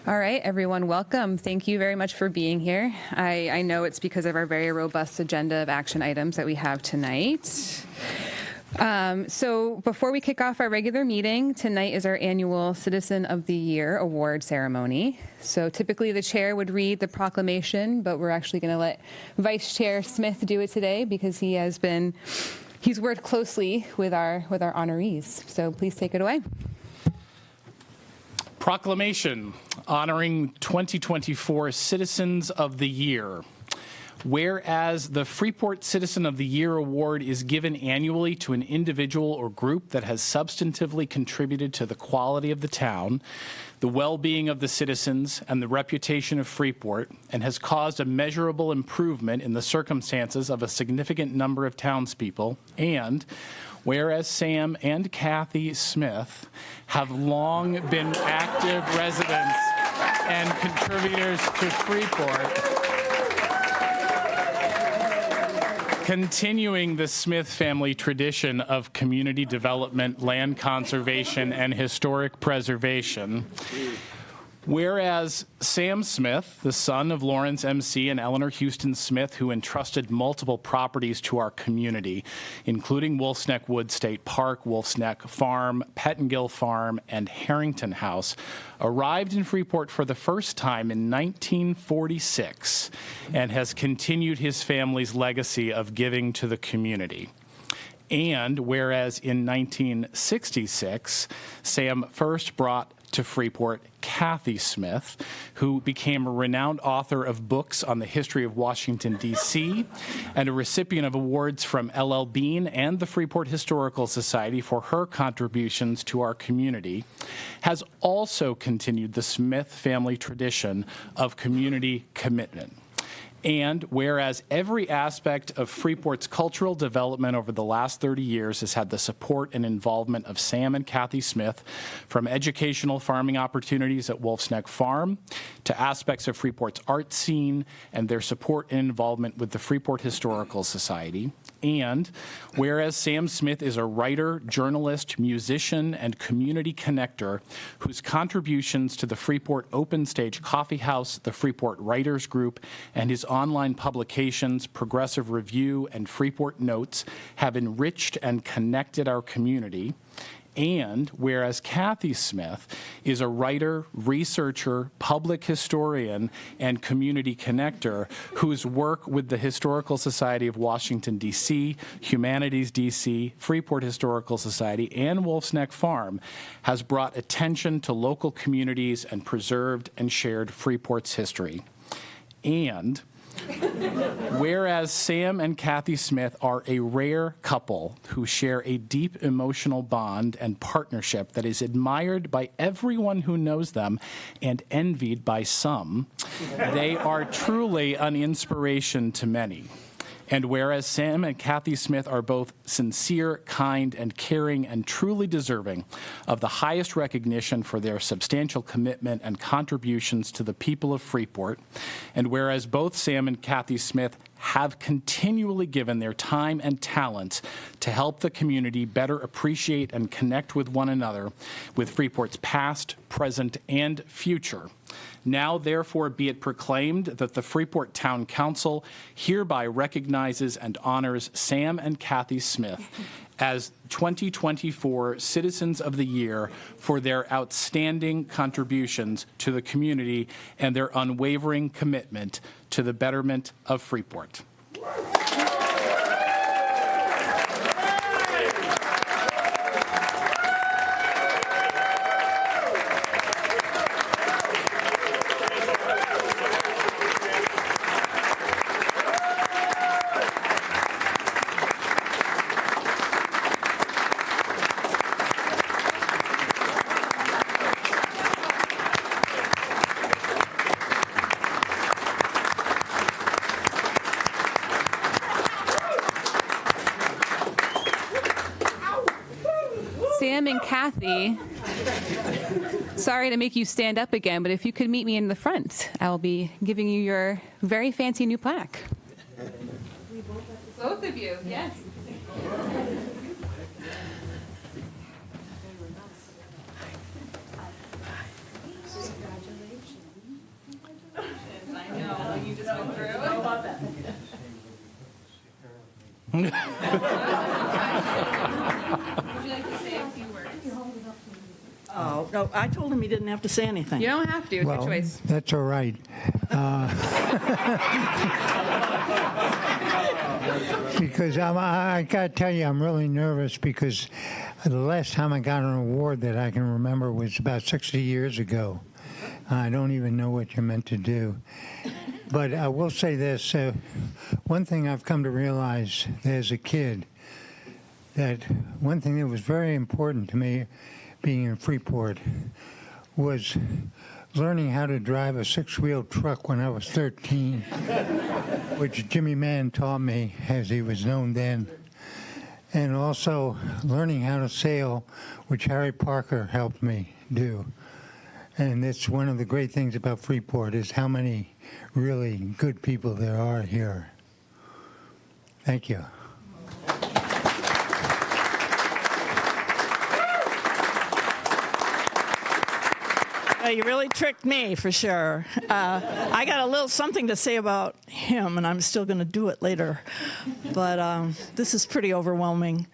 All right, everyone, welcome. Thank you very much for being here. I know it's because of our very robust agenda of action items that we have tonight. So before we kick off our regular meeting, tonight is our annual Citizen of the Year award ceremony. So typically the chair would read the proclamation, but we're actually going to let Vice Chair Smith do it today because he's worked closely with our honorees. So please take it away. Proclamation honoring 2024 Citizens of the Year. Whereas the Freeport Citizen of the Year Award is given annually to an individual or group that has substantively contributed to the quality of the town, the well-being of the citizens, and the reputation of Freeport, and has caused a measurable improvement in the circumstances of a significant number of townspeople, and whereas Sam and Kathy Smith have long been active residents and contributors to Freeport, continuing the Smith family tradition of community development, land conservation, and historic preservation. Whereas Sam Smith, the son of Lawrence M.C. and Eleanor Houston Smith, who entrusted multiple properties to our community, including Wolf's Neck Wood State Park, Wolf's Neck Farm, Pettingill Farm, and Harrington House, arrived in Freeport for the first time in 1946 and has continued his family's legacy of giving to the community. And whereas in 1966, Sam first brought to Freeport Kathy Smith, who became a renowned author of books on the history of Washington, D.C., and a recipient of awards from L.L. Bean and the Freeport Historical Society for her contributions to our community, has also continued the Smith family tradition of community commitment. And whereas every aspect of Freeport's cultural development over the last 30 years has had the support and involvement of Sam and Kathy Smith, from educational farming opportunities at Wolf's Neck Farm to aspects of Freeport's art scene and their support and involvement with the Freeport Historical Society. And whereas Sam Smith is a writer, journalist, musician, and community connector whose contributions to the Freeport Open Stage Coffee House, the Freeport Writers Group, and his online publications, Progressive Review, and Freeport Notes have enriched and connected our community. And whereas Kathy Smith is a writer, researcher, public historian, and community connector whose work with the Historical Society of Washington, D.C., Humanities D.C., Freeport Historical Society, and Wolf's Neck Farm has brought attention to local communities and preserved and shared Freeport's history. And whereas Sam and Kathy Smith are a rare couple who share a deep emotional bond and partnership that is admired by everyone who knows them and envied by some, they are truly an inspiration to many. And whereas Sam and Kathy Smith are both sincere, kind, and caring, and truly deserving of the highest recognition for their substantial commitment and contributions to the people of Freeport, and whereas both Sam and Kathy Smith have continually given their time and talents to help the community better appreciate and connect with one another, with Freeport's past, present, and future. Now, therefore, be it proclaimed that the Freeport Town Council hereby recognizes and honors Sam and Kathy Smith as 2024 Citizens of the Year for their outstanding contributions to the community and their unwavering commitment to the betterment of Freeport. Sam and Kathy, sorry to make you stand up again, but if you could meet me in the front, I'll be giving you your very fancy new plaque. Both of you, yes. Oh, no, I told him he didn't have to say anything. You don't have to. It's your Well, choice. that's all right. Because I got to tell you, I'm really nervous because the last time I got an award that I can remember was about 60 years ago. I don't even know what you're meant to do. But I will say this. One thing I've come to realize as a kid, that one thing that was very important to me being in Freeport was learning how to drive a six-wheel truck when I was 13, which Jimmy Mann taught me, as he was known then, and also learning how to sail, which Harry Parker helped me do. And it's one of the great things about Freeport is how many really good people there are here. Thank you. You really tricked me, for sure. I got a little something to say about him, and I'm still going to do it later. But this is pretty overwhelming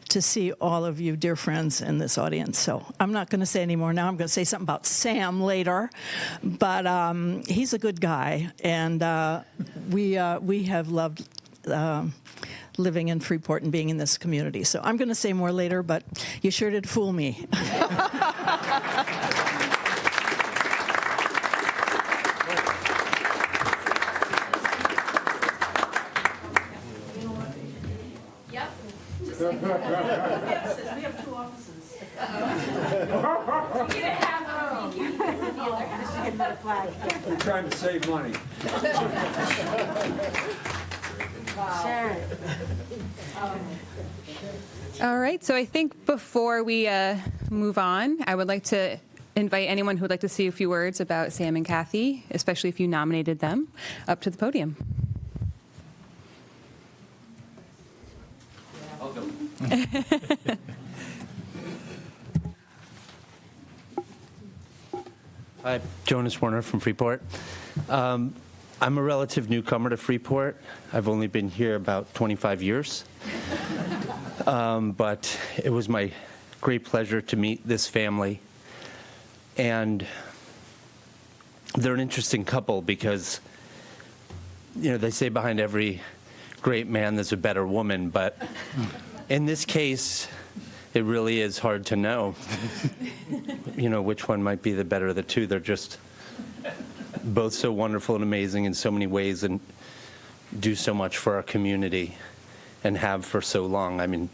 to see all of you dear friends in this audience. So I'm not going to say any more now. I'm going to say something about Sam later. But he's a good guy, and we have loved living in Freeport and being in this community. So I'm going to say more later, but you sure did fool me. We have two offices. We're trying to save money. All right, so I think before we move on, I would like to invite anyone who would like to say a few words about Sam and Kathy, especially if you nominated them, up to the podium. I'll go. Hi, Jonas Warner from Freeport. I'm a relative newcomer to Freeport. I've only been here about 25 years. But it was my great pleasure to meet this family. And they're an interesting couple because, you know, they say behind every great man there's a better woman, but in this case, it really is hard to know, you know, which one might be the better of the two. They're just both so wonderful and amazing in so many ways and do so much for our community and have for so long. I mean,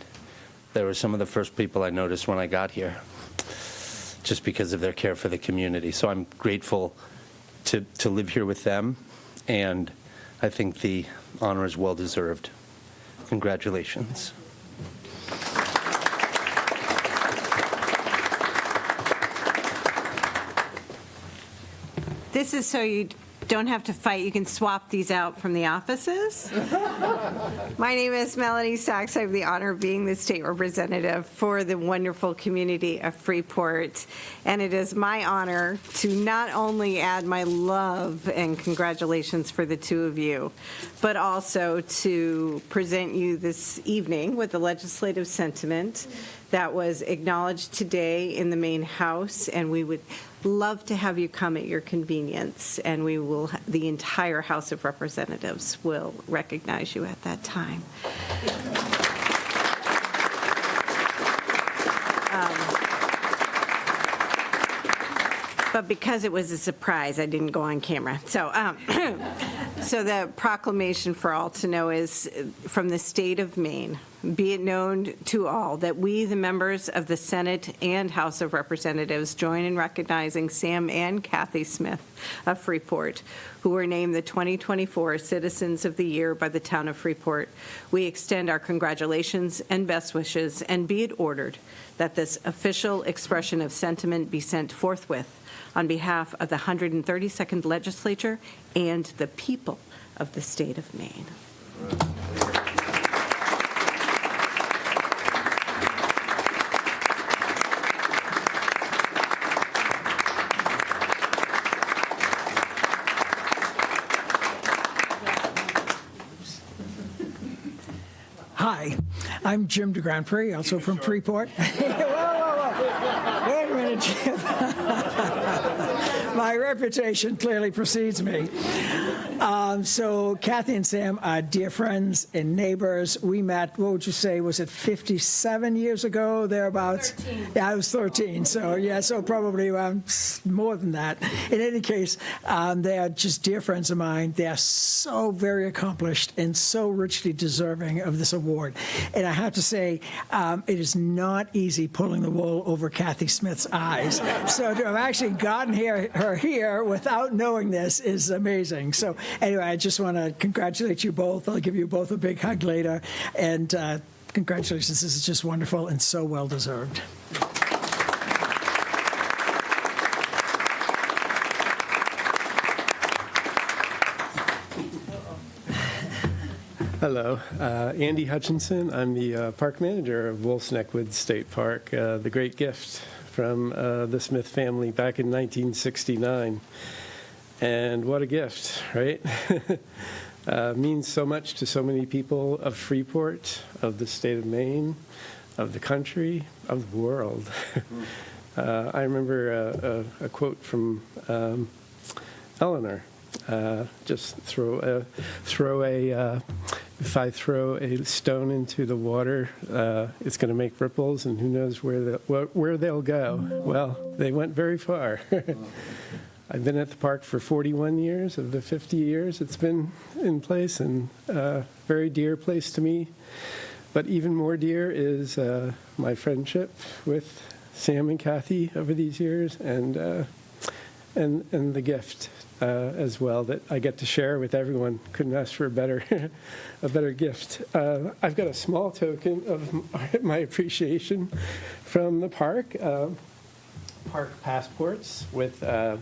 they were some of the first people I noticed when I got here, just because of their care for the community. So I'm grateful to live here with them, and I think the honor is well-deserved. Congratulations. This is so you don't have to fight. You can swap these out from the offices. My name is Melanie Sachs. I have the honor of being the state representative for the wonderful community of Freeport. And it is my honor to not only add my love and congratulations for the two of you, but also to present you this evening with the legislative sentiment that was acknowledged today in the main house, and we would love to have you come at your convenience, and we will, the entire House of Representatives will recognize you at that time. But because it was a surprise, I didn't go on camera. So, so the proclamation for all to know is from the state of Maine. Be it known to all that we, the members of the Senate and House of Representatives, join in recognizing Sam and Kathy Smith of Freeport, who were named the 2024 Citizens of the Year by the town of Freeport. We extend our congratulations and best wishes, and be it ordered that this official expression of sentiment be sent forthwith on behalf of the 132nd Legislature and the people of the state of Maine. I'm Jim de Grand Prix, also from Freeport. Whoa. Wait a minute, Jim. My reputation clearly precedes me. So Kathy and Sam are dear friends and neighbors. We met, what would you say, was it 57 years ago, thereabouts? 13. Yeah, I was 13, so probably more than that. In any case, they are just dear friends of mine. They are so very accomplished and so richly deserving of this award. And I have to say, it is not easy pulling the wool over Kathy Smith's eyes. So to have actually gotten her here without knowing this is amazing. So anyway, I just want to congratulate you both. I'll give you both a big hug later. And congratulations. This is just wonderful and so well deserved. Hello, Andy Hutchinson. I'm the park manager of Wolf's Neck Woods State Park, the great gift from the Smith family back in 1969. And what a gift, right? Means so much to so many people of Freeport, of the state of Maine, of the country, of the world. I remember a quote from Eleanor. Just if I throw a stone into the water, it's going to make ripples, and who knows where they'll go. Well, they went very far. I've been at the park for 41 years of the 50 years it's been in place, and a very dear place to me. But even more dear is my friendship with Sam and Kathy over these years, and the gift as well that I get to share with everyone. Couldn't ask for a better gift. I've got a small token of my appreciation from the park. Park passports with our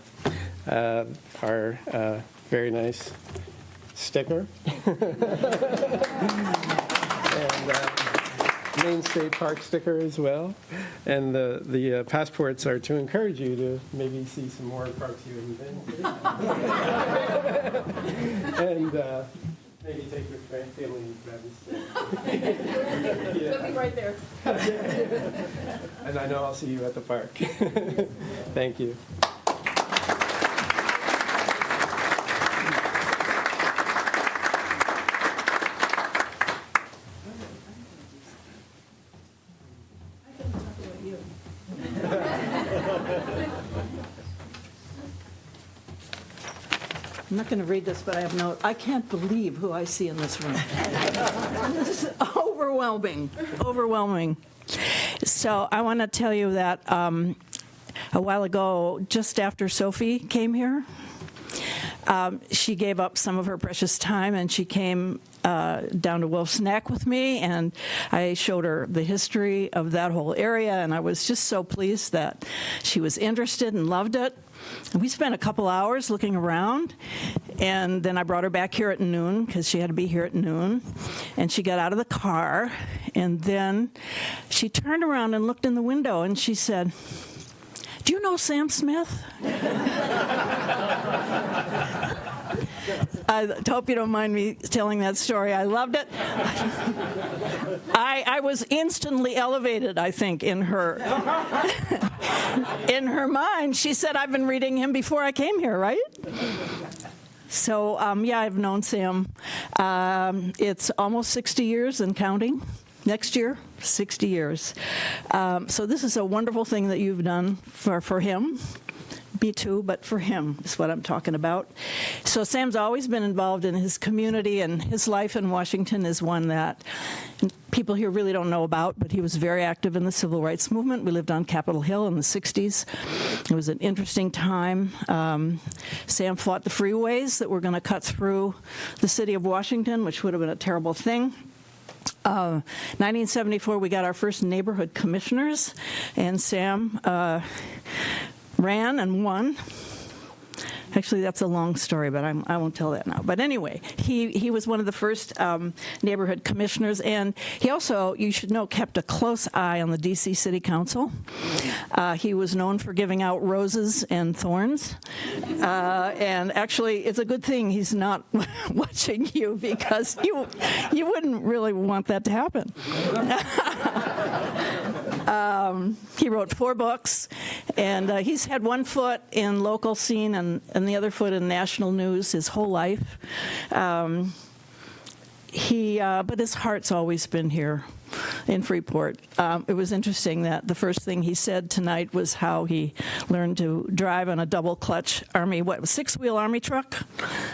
very nice sticker. And Maine State Park sticker as well. And the passports are to encourage you to maybe see some more parks you haven't been to. And maybe take your family and friends. They'll be right there. And I know I'll see you at the park. Thank you. I'm not going to read this, but I have note. I can't believe who I see in this room. This is overwhelming. So I want to tell you that a while ago, just after Sophie came here, she gave up some of her precious time, and she came down to Wolf's Neck with me, and I showed her the history of that whole area, and I was just so pleased that she was interested and loved it. And we spent a couple hours looking around, and then I brought her back here at noon because she had to be here at noon. And she got out of the car, and then she turned around and looked in the window, and she said, "Do you know Sam Smith?" I hope you don't mind me telling that story. I loved it. I was instantly elevated, I think, in her in her mind. She said, "I've been reading him before I came here," right? So, yeah, I've known Sam. It's almost 60 years and counting. Next year, 60 years. So this is a wonderful thing that you've done for him. Me too, but for him is what I'm talking about. So Sam's always been involved in his community, and his life in Washington is one that people here really don't know about, but he was very active in the civil rights movement. We lived on Capitol Hill in the 60s. It was an interesting time. Sam fought the freeways that were going to cut through the city of Washington, which would have been a terrible thing. 1974, we got our first neighborhood commissioners, and Sam ran and won. Actually, that's a long story, but I won't tell that now. But anyway, he was one of the first neighborhood commissioners, and he also, you should know, kept a close eye on the D.C. City Council. He was known for giving out roses and thorns, and actually, it's a good thing he's not watching you, because you wouldn't really want that to happen. He wrote 4 books, and he's had one foot in local scene and the other foot in national news his whole life. But his heart's always been here in Freeport. It was interesting that the first thing he said tonight was how he learned to drive on a double clutch Army, 6-wheel Army truck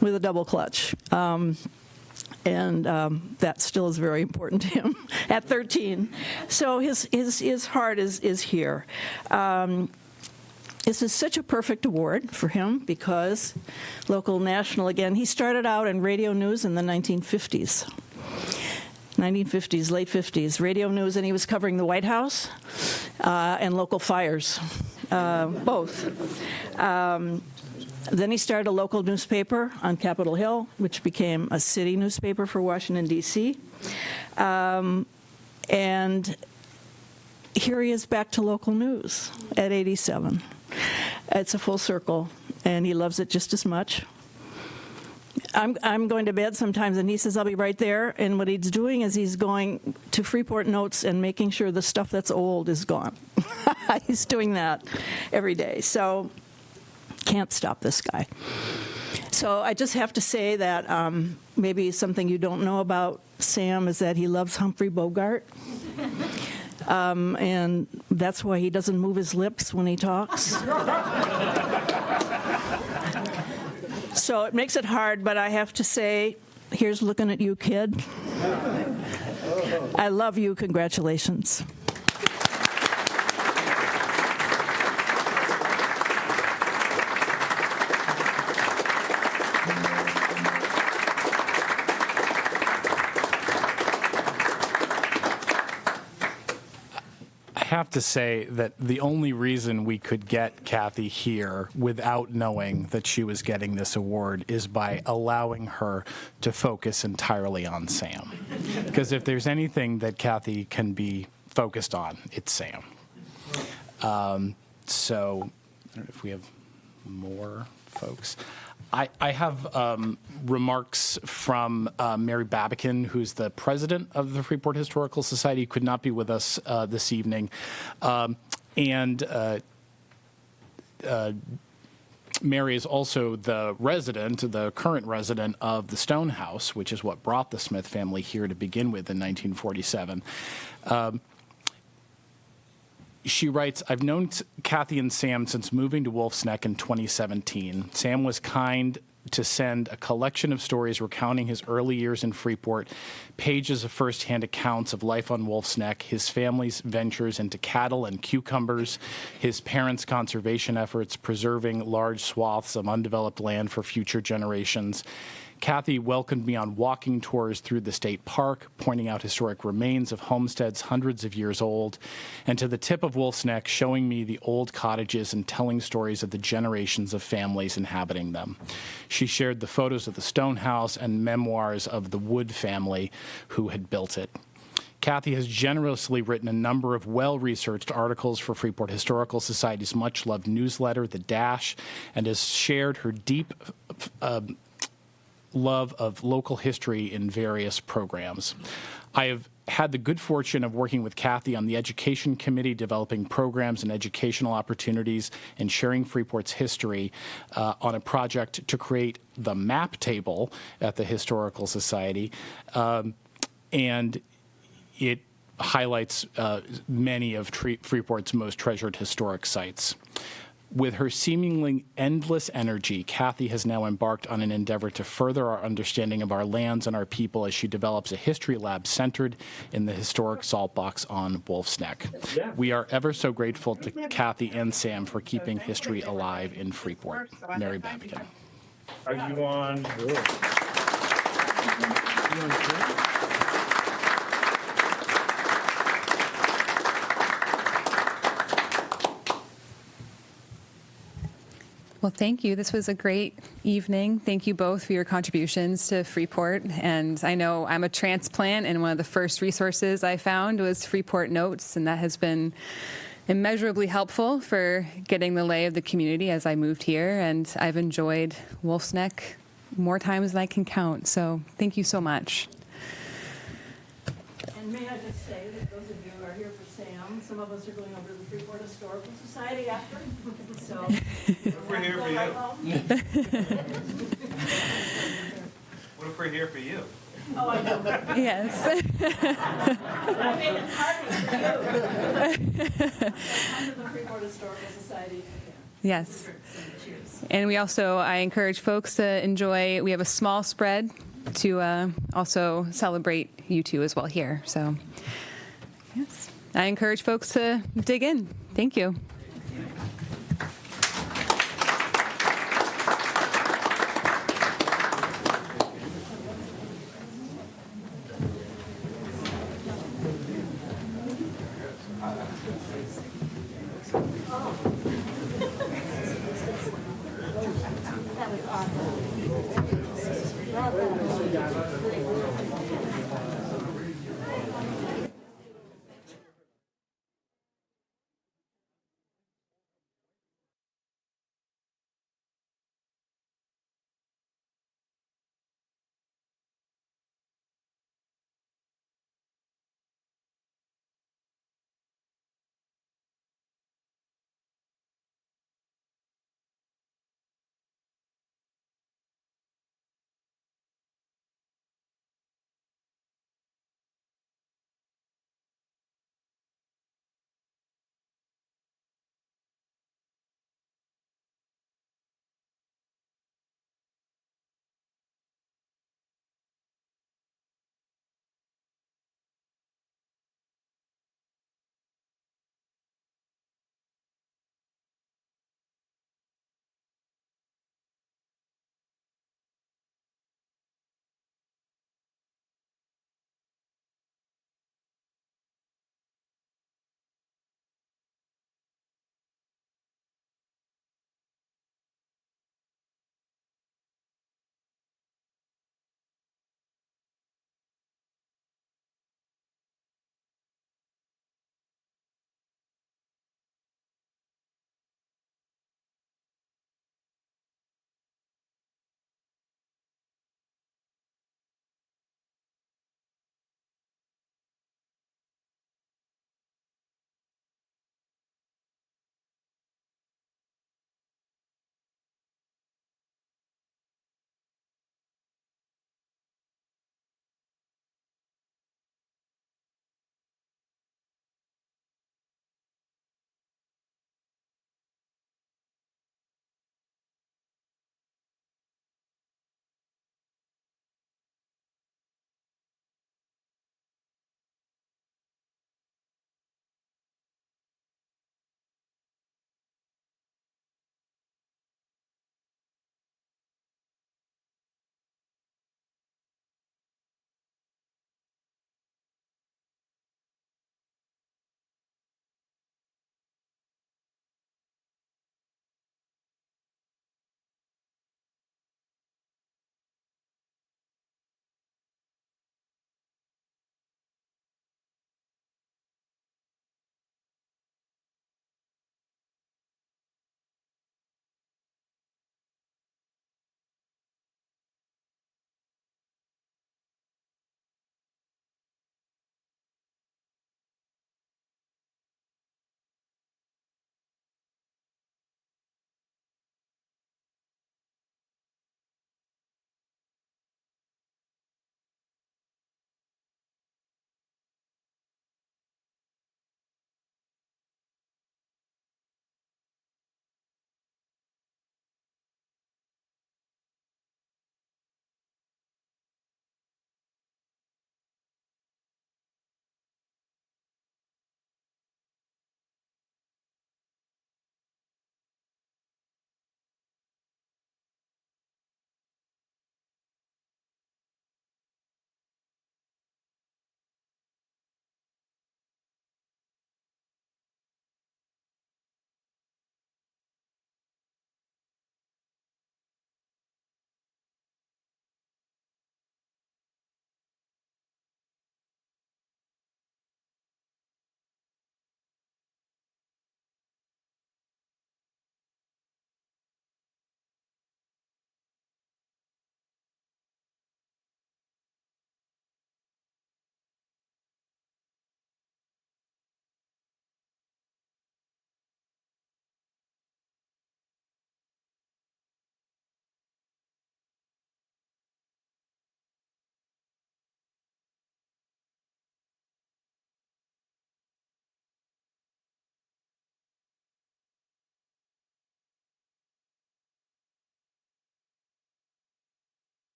with a double clutch. And that still is very important to him at 13. So his heart is here. This is such a perfect award for him because local, national, again, he started out in radio news in the 1950s. 1950s, late 50s, radio news, and he was covering the White House and local fires, both. Then he started a local newspaper on Capitol Hill, which became a city newspaper for Washington, D.C. And here he is back to local news at 87. It's a full circle, and he loves it just as much. I'm going to bed sometimes, and he says, I'll be right there. And what he's doing is he's going to Freeport Notes and making sure the stuff that's old is gone. He's doing that every day. So can't stop this guy. So I just have to say that maybe something you don't know about Sam is that he loves Humphrey Bogart. And that's why he doesn't move his lips when he talks. So it makes it hard, but I have to say, here's looking at you, kid. I love you. Congratulations. I have to say that the only reason we could get Kathy here without knowing that she was getting this award is by allowing her to focus entirely on Sam. Because if there's anything that Kathy can be focused on, it's Sam. So I don't know if we have more folks. I have remarks from Mary Babican, who's the president of the Freeport Historical Society, could not be with us this evening. Mary is also the current resident of the Stone House, which is what brought the Smith family here to begin with in 1947. She writes, I've known Kathy and Sam since moving to Wolf's Neck in 2017. Sam was kind to send a collection of stories recounting his early years in Freeport, pages of firsthand accounts of life on Wolf's Neck, his family's ventures into cattle and cucumbers, his parents' conservation efforts, preserving large swaths of undeveloped land for future generations. Kathy welcomed me on walking tours through the state park, pointing out historic remains of homesteads hundreds of years old, and to the tip of Wolf's Neck, showing me the old cottages and telling stories of the generations of families inhabiting them. She shared the photos of the Stone House and memoirs of the Wood family who had built it. Kathy has generously written a number of well-researched articles for Freeport Historical Society's much-loved newsletter, The Dash, and has shared her deep love of local history in various programs. I have had the good fortune of working with Kathy on the Education Committee, developing programs and educational opportunities and sharing Freeport's history on a project to create the map table at the Historical Society. And it highlights many of Freeport's most treasured historic sites. With her seemingly endless energy, Kathy has now embarked on an endeavor to further our understanding of our lands and our people as she develops a history lab centered in the historic salt box on Wolf's Neck. We are ever so grateful to Kathy and Sam for keeping history alive in Freeport. Mary Babican. Are you on? Well, thank you. This was a great evening. Thank you both for your contributions to Freeport. And I know I'm a transplant, and one of the first resources I found was Freeport Notes, and that has been immeasurably helpful for getting the lay of the community as I moved here. And I've enjoyed Wolf's Neck more times than I can count. So thank you so much. And may I just say that those of you who are here for Sam, some of us are going over to the Freeport Historical Society after. So We're here for you. What if we're here for you? Oh, I know. Yes. I made it harder for you. Under the Freeport Historical Society. Yes. Cheers. And I encourage folks to enjoy, we have a small spread to also celebrate you two as well here. So, yes, I encourage folks to dig in. Thank you.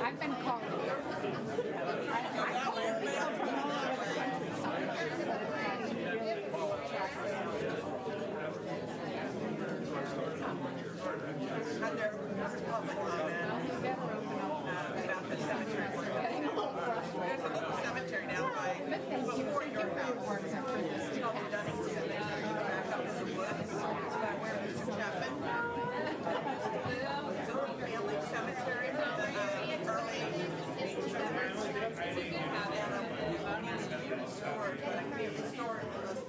I've been called. Cemetery down by before your house. It's called the Dunning Cemetery. Back up in the woods, about where Mr. Chapman. It's an old family cemetery from the early 1800s. And it's restored, but it can't restore it unless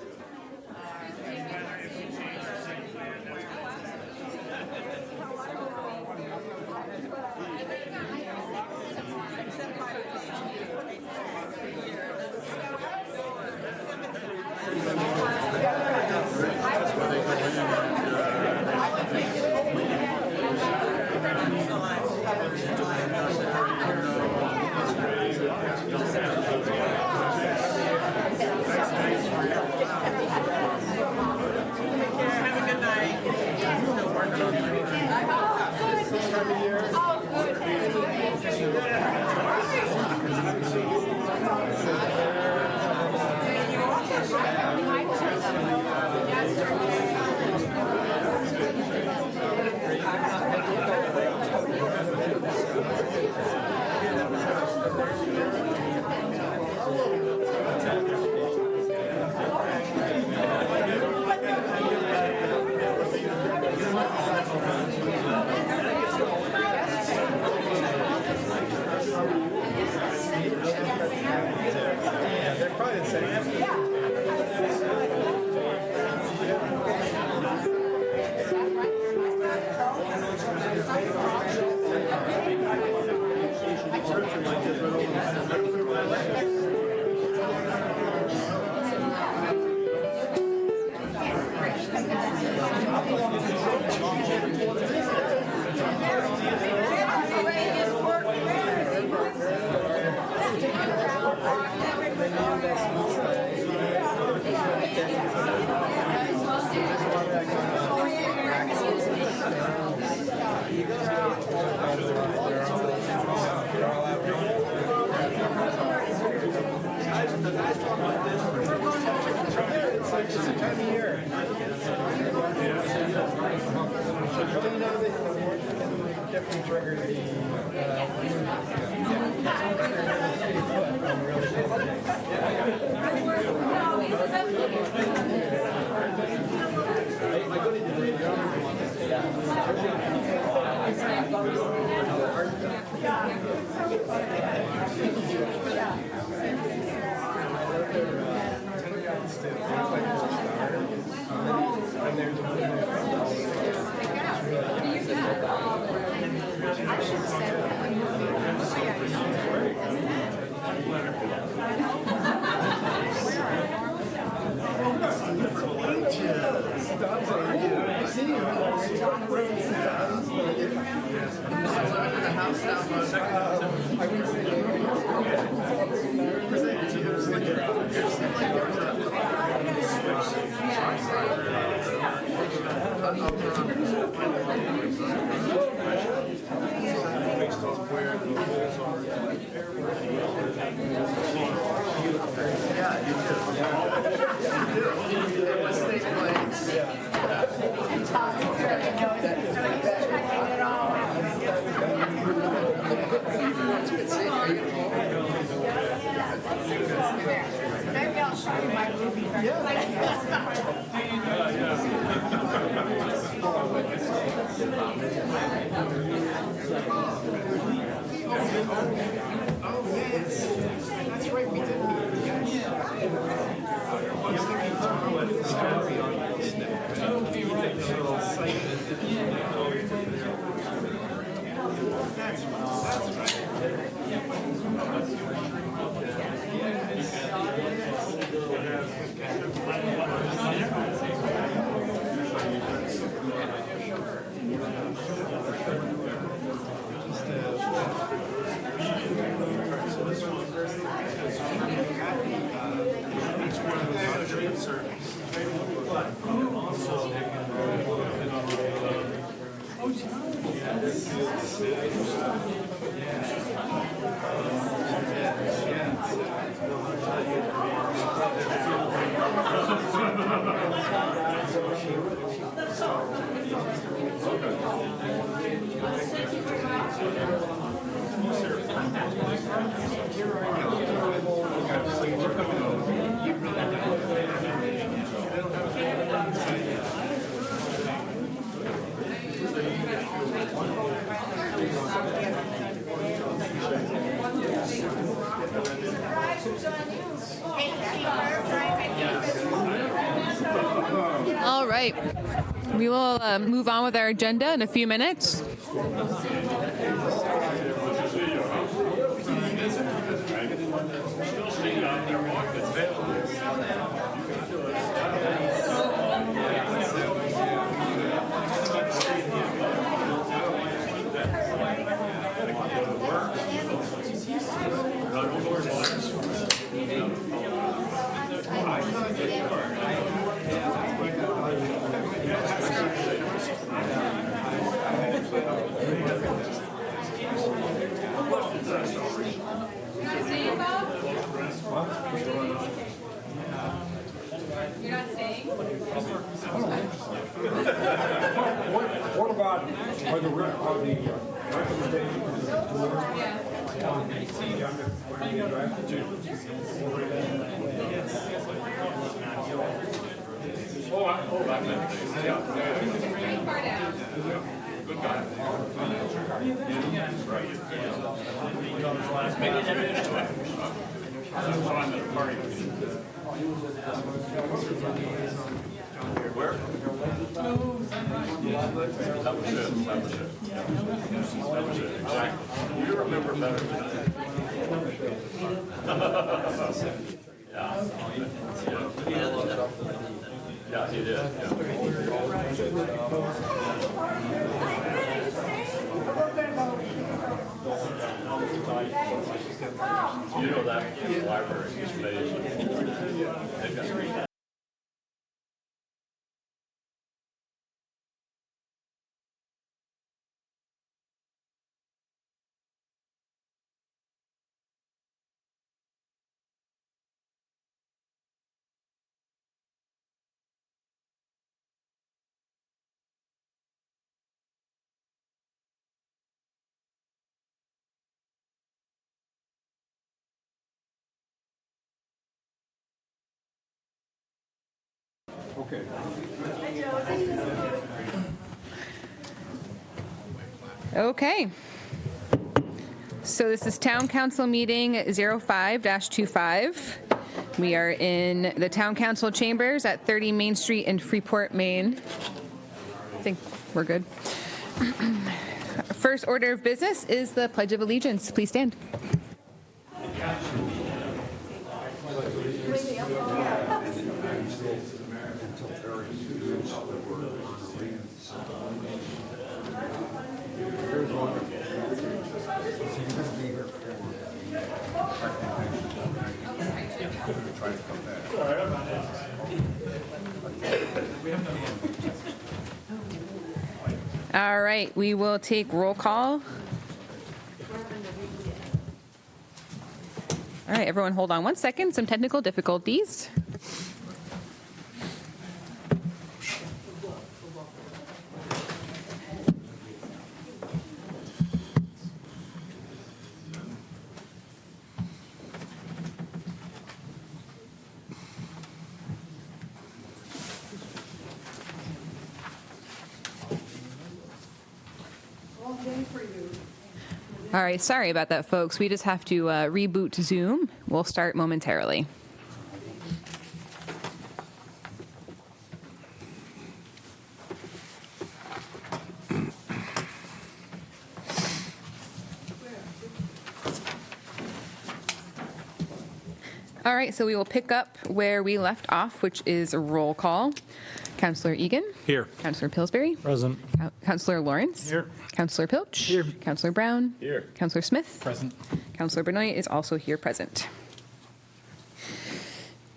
right. We will move on with our agenda in a few minutes. You're not staying? What about the recommendations? Far down. You remember better than Yeah, he did. You know that library is amazing. They've got Okay. Okay. So this is Town Council Meeting 05-25. We are in the Town Council Chambers at 30 Main Street in Freeport, Maine. I think we're good. First order of business is the Pledge of Allegiance. Please stand. All right, we will take roll call. All right, everyone hold on one second, some technical difficulties. All right, sorry about that, folks. We just have to reboot Zoom. We'll start momentarily. All right, so we will pick up where we left off, which is a roll call. Councillor Egan. Here. Councillor Pillsbury. Present. Councillor Lawrence. Here. Councillor Pilch. Here. Councillor Brown. Here. Councillor Smith. Present. Councillor Benoit is also here present.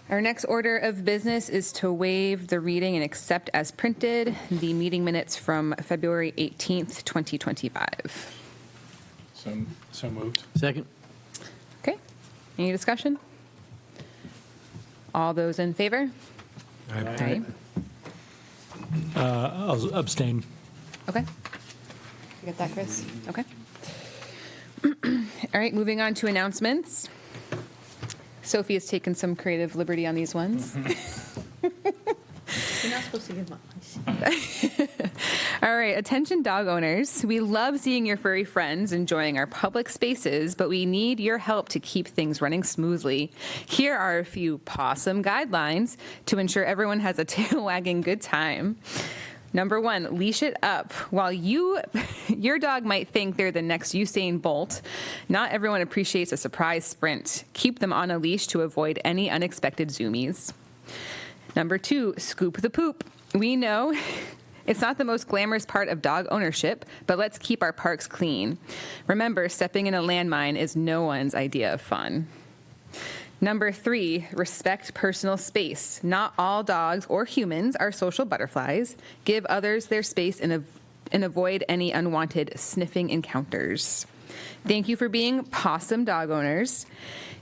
Our next order of business is to waive the reading and accept as printed the meeting minutes from February 18th, 2025. So moved. Second. Okay, any discussion? All those in favor? Aye. I'll abstain. Okay. You get that, Chris? Okay. All right, moving on to announcements. Sophie has taken some creative liberty on these ones. You're not supposed to give up. All right, attention dog owners. We love seeing your furry friends enjoying our public spaces, but we need your help to keep things running smoothly. Here are a few possum guidelines to ensure everyone has a tail-wagging good time. Number 1, leash it up. While your dog might think they're the next Usain Bolt, not everyone appreciates a surprise sprint. Keep them on a leash to avoid any unexpected zoomies. Number 2, scoop the poop. We know it's not the most glamorous part of dog ownership, but let's keep our parks clean. Remember, stepping in a landmine is no one's idea of fun. Number 3, respect personal space. Not all dogs or humans are social butterflies. Give others their space and avoid any unwanted sniffing encounters. Thank you for being possum dog owners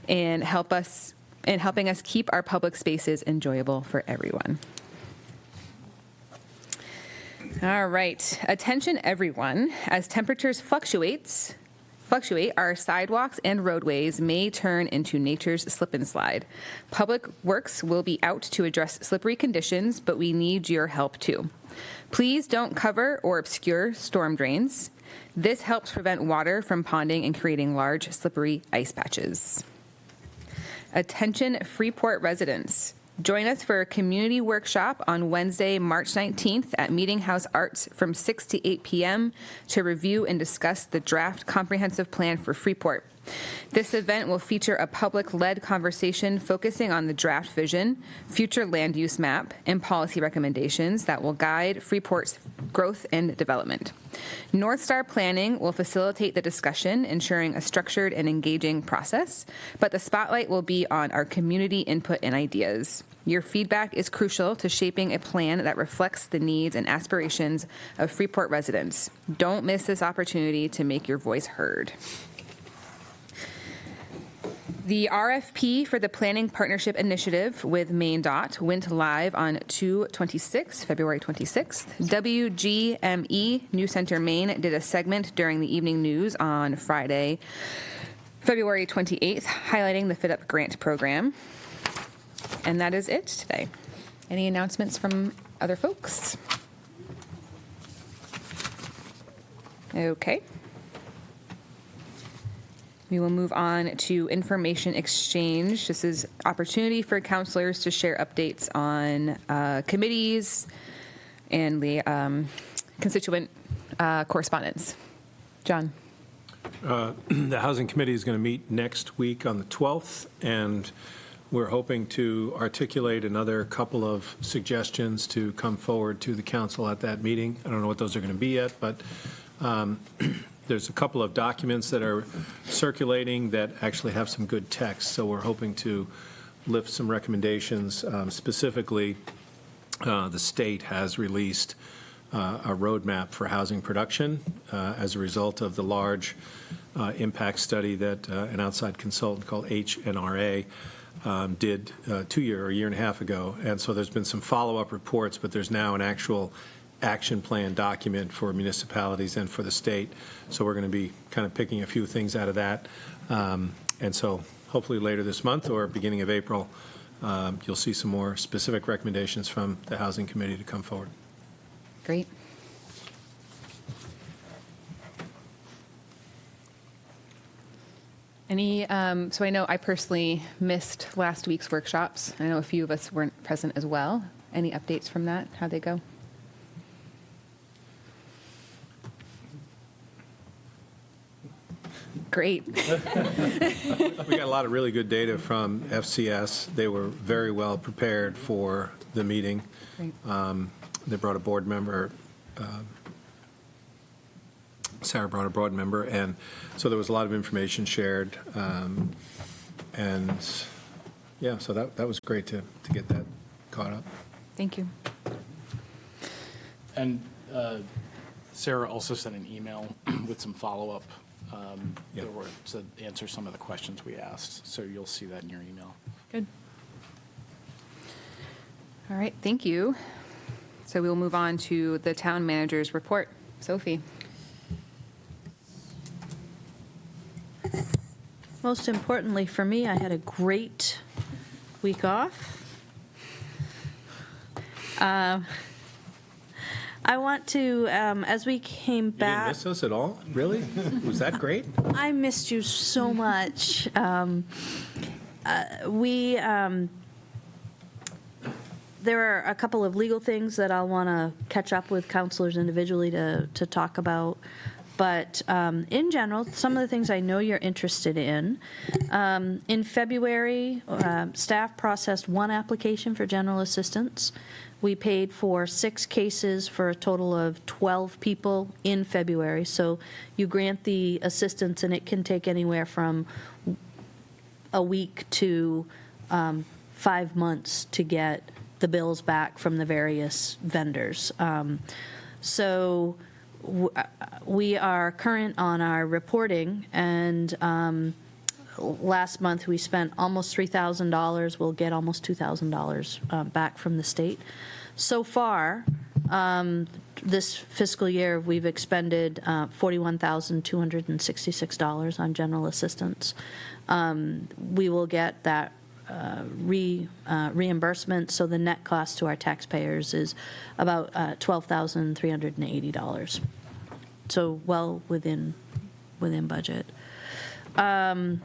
and helping us keep our public spaces enjoyable for everyone. All right, attention everyone. As temperatures fluctuate, our sidewalks and roadways may turn into nature's slip and slide. Public Works will be out to address slippery conditions, but we need your help too. Please don't cover or obscure storm drains. This helps prevent water from ponding and creating large, slippery ice patches. Attention Freeport residents. Join us for a community workshop on Wednesday, March 19th at Meeting House Arts from 6 to 8 p.m. to review and discuss the draft comprehensive plan for Freeport. This event will feature a public-led conversation focusing on the draft vision, future land use map, and policy recommendations that will guide Freeport's growth and development. North Star Planning will facilitate the discussion, ensuring a structured and engaging process, but the spotlight will be on our community input and ideas. Your feedback is crucial to shaping a plan that reflects the needs and aspirations of Freeport residents. Don't miss this opportunity to make your voice heard. The RFP for the Planning Partnership Initiative with Maine DOT went live on February 26th. WGME News Center Maine did a segment during the evening news on Friday, February 28th, highlighting the Fit Up Grant program. And that is it today. Any announcements from other folks? Okay. We will move on to information exchange. This is opportunity for counselors to share updates on committees and the constituent correspondence. John. The Housing Committee is going to meet next week on the 12th, and we're hoping to articulate another couple of suggestions to come forward to the council at that meeting. I don't know what those are going to be yet, but there's a couple of documents that are circulating that actually have some good text, so we're hoping to lift some recommendations. Specifically, the state has released a roadmap for housing production as a result of the large impact study that an outside consultant called HNRA did a year and a half ago. And so there's been some follow-up reports, but there's now an actual action plan document for municipalities and for the state. So we're going to be kind of picking a few things out of that. And so hopefully later this month or beginning of April, you'll see some more specific recommendations from the Housing Committee to come forward. Great. Any, so I know I personally missed last week's workshops. I know a few of us weren't present as well. Any updates from that? How'd they go? Great. We got a lot of really good data from FCS. They were very well prepared for the meeting. Great. They brought a board member, Sarah brought a board member, and so there was a lot of information shared. And yeah, so that was great to get that caught up. Thank you. And Sarah also sent an email with some follow-up to answer some of the questions we asked. So you'll see that in your email. Good. All right, thank you. So we'll move on to the town manager's report. Sophie. Most importantly for me, I had a great week off. I want to, as we came You didn't back. miss us at all? Really? Was that great? I missed you so much. There are a couple of legal things that I'll want to catch up with counselors individually to talk about. But in general, some of the things I know you're interested in. In February, staff processed 1 application for general assistance. We paid for 6 cases for a total of 12 people in February. So you grant the assistance, and it can take anywhere from a week to 5 months to get the bills back from the various vendors. So we are current on our reporting, and last month we spent almost $3,000. We'll get almost $2,000 back from the state. So far, this fiscal year, we've expended $41,266 on general assistance. We will get that reimbursement, so the net cost to our taxpayers is about $12,380. So well within budget. Caroline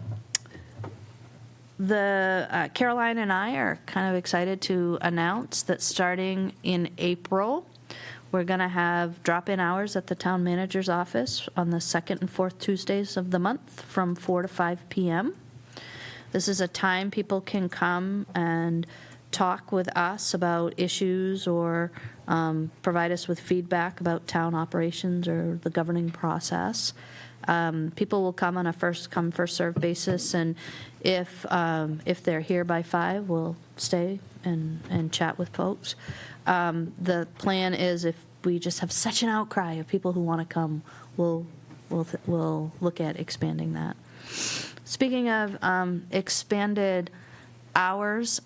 and I are kind of excited to announce that starting in April, we're going to have drop-in hours at the town manager's office on the 2nd and 4th Tuesdays of the month from 4 to 5 p.m. This is a time people can come and talk with us about issues or provide us with feedback about town operations or the governing process. People will come on a first-come, first-served basis, and if they're here by 5, we'll stay and chat with folks. The plan is, if we just have such an outcry of people who want to come, we'll look at expanding that. Speaking of expanded hours,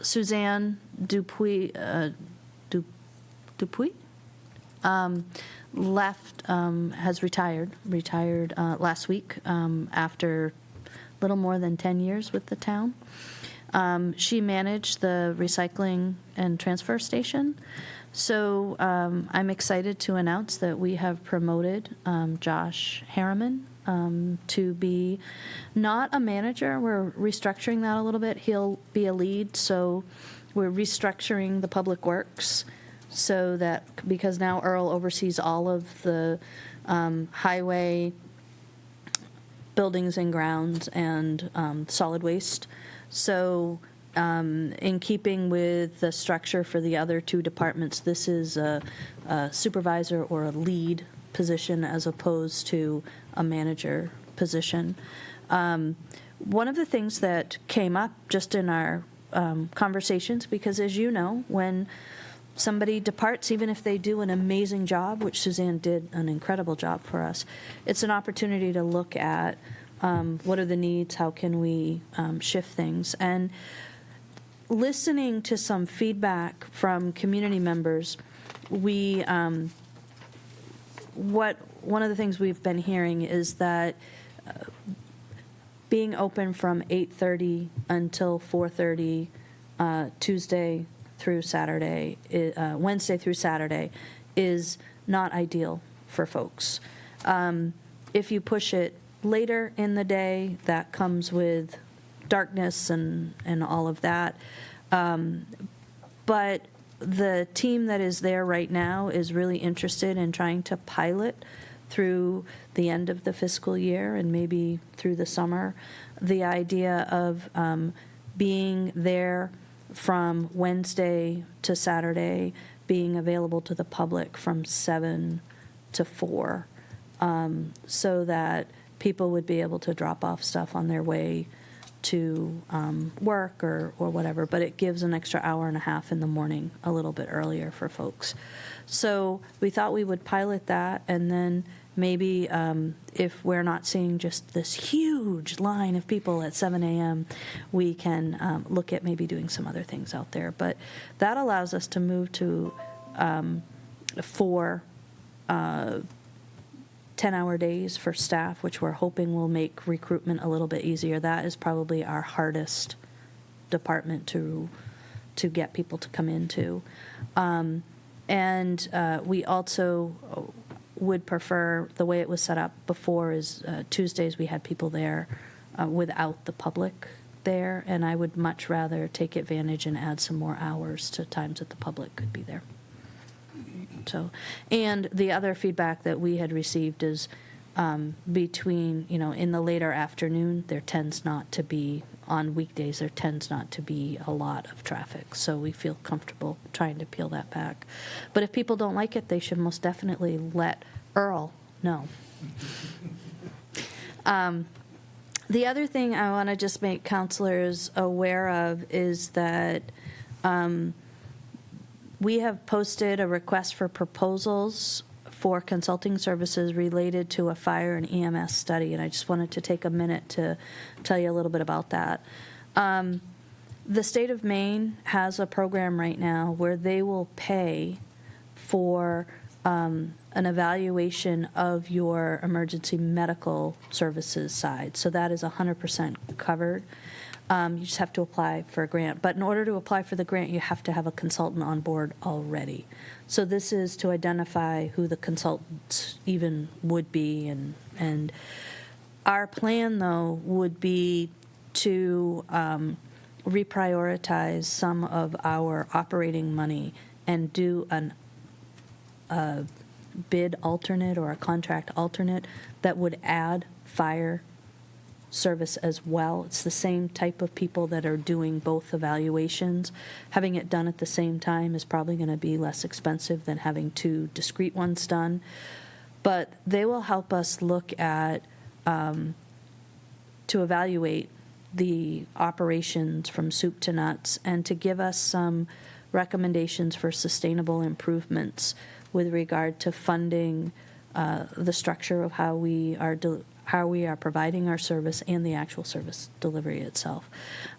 Suzanne Dupuy left, has retired last week after a little more than 10 years with the town. She managed the recycling and transfer station. So I'm excited to announce that we have promoted Josh Harriman to be not a manager. We're restructuring that a little bit. He'll be a lead, so we're restructuring the public works so that, because now Earl oversees all of the highway, buildings and grounds, and solid waste. So in keeping with the structure for the other 2 departments, this is a supervisor or a lead position as opposed to a manager position. One of the things that came up just in our conversations, because as you know, when somebody departs, even if they do an amazing job, which Suzanne did an incredible job for us, it's an opportunity to look at what are the needs, how can we shift things. And listening to some feedback from community members, one of the things we've been hearing is that being open from 8:30 until 4:30 Tuesday through Saturday, Wednesday through Saturday, is not ideal for folks. If you push it later in the day, that comes with darkness and all of that. But the team that is there right now is really interested in trying to pilot through the end of the fiscal year and maybe through the summer the idea of being there from Wednesday to Saturday, being available to the public from 7 to 4, so that people would be able to drop off stuff on their way to work or whatever, but it gives an extra hour and a half in the morning a little bit earlier for folks. So we thought we would pilot that, and then maybe if we're not seeing just this huge line of people at 7 a.m., we can look at maybe doing some other things out there. But that allows us to move to 4 10-hour days for staff, which we're hoping will make recruitment a little bit easier. That is probably our hardest department to get people to come into. We also would prefer, the way it was set up before is Tuesdays we had people there without the public there, and I would much rather take advantage and add some more hours to times that the public could be there. So, and the other feedback that we had received is between, in the later afternoon, there tends not to be, on weekdays, there tends not to be a lot of traffic. So we feel comfortable trying to peel that back. But if people don't like it, they should most definitely let Earl know. The other thing I want to just make counselors aware of is that we have posted a request for proposals for consulting services related to a fire and EMS study, and I just wanted to take a minute to tell you a little bit about that. The state of Maine has a program right now where they will pay for an evaluation of your emergency medical services side. So that is 100% covered. You just have to apply for a grant. But in order to apply for the grant, you have to have a consultant on board already. So this is to identify who the consultant even would be. And our plan, though, would be to reprioritize some of our operating money and do a bid alternate or a contract alternate that would add fire service as well. It's the same type of people that are doing both evaluations. Having it done at the same time is probably going to be less expensive than having two discrete ones done. But they will help us look at, to evaluate the operations from soup to nuts and to give us some recommendations for sustainable improvements with regard to funding the structure of how we are providing our service and the actual service delivery itself.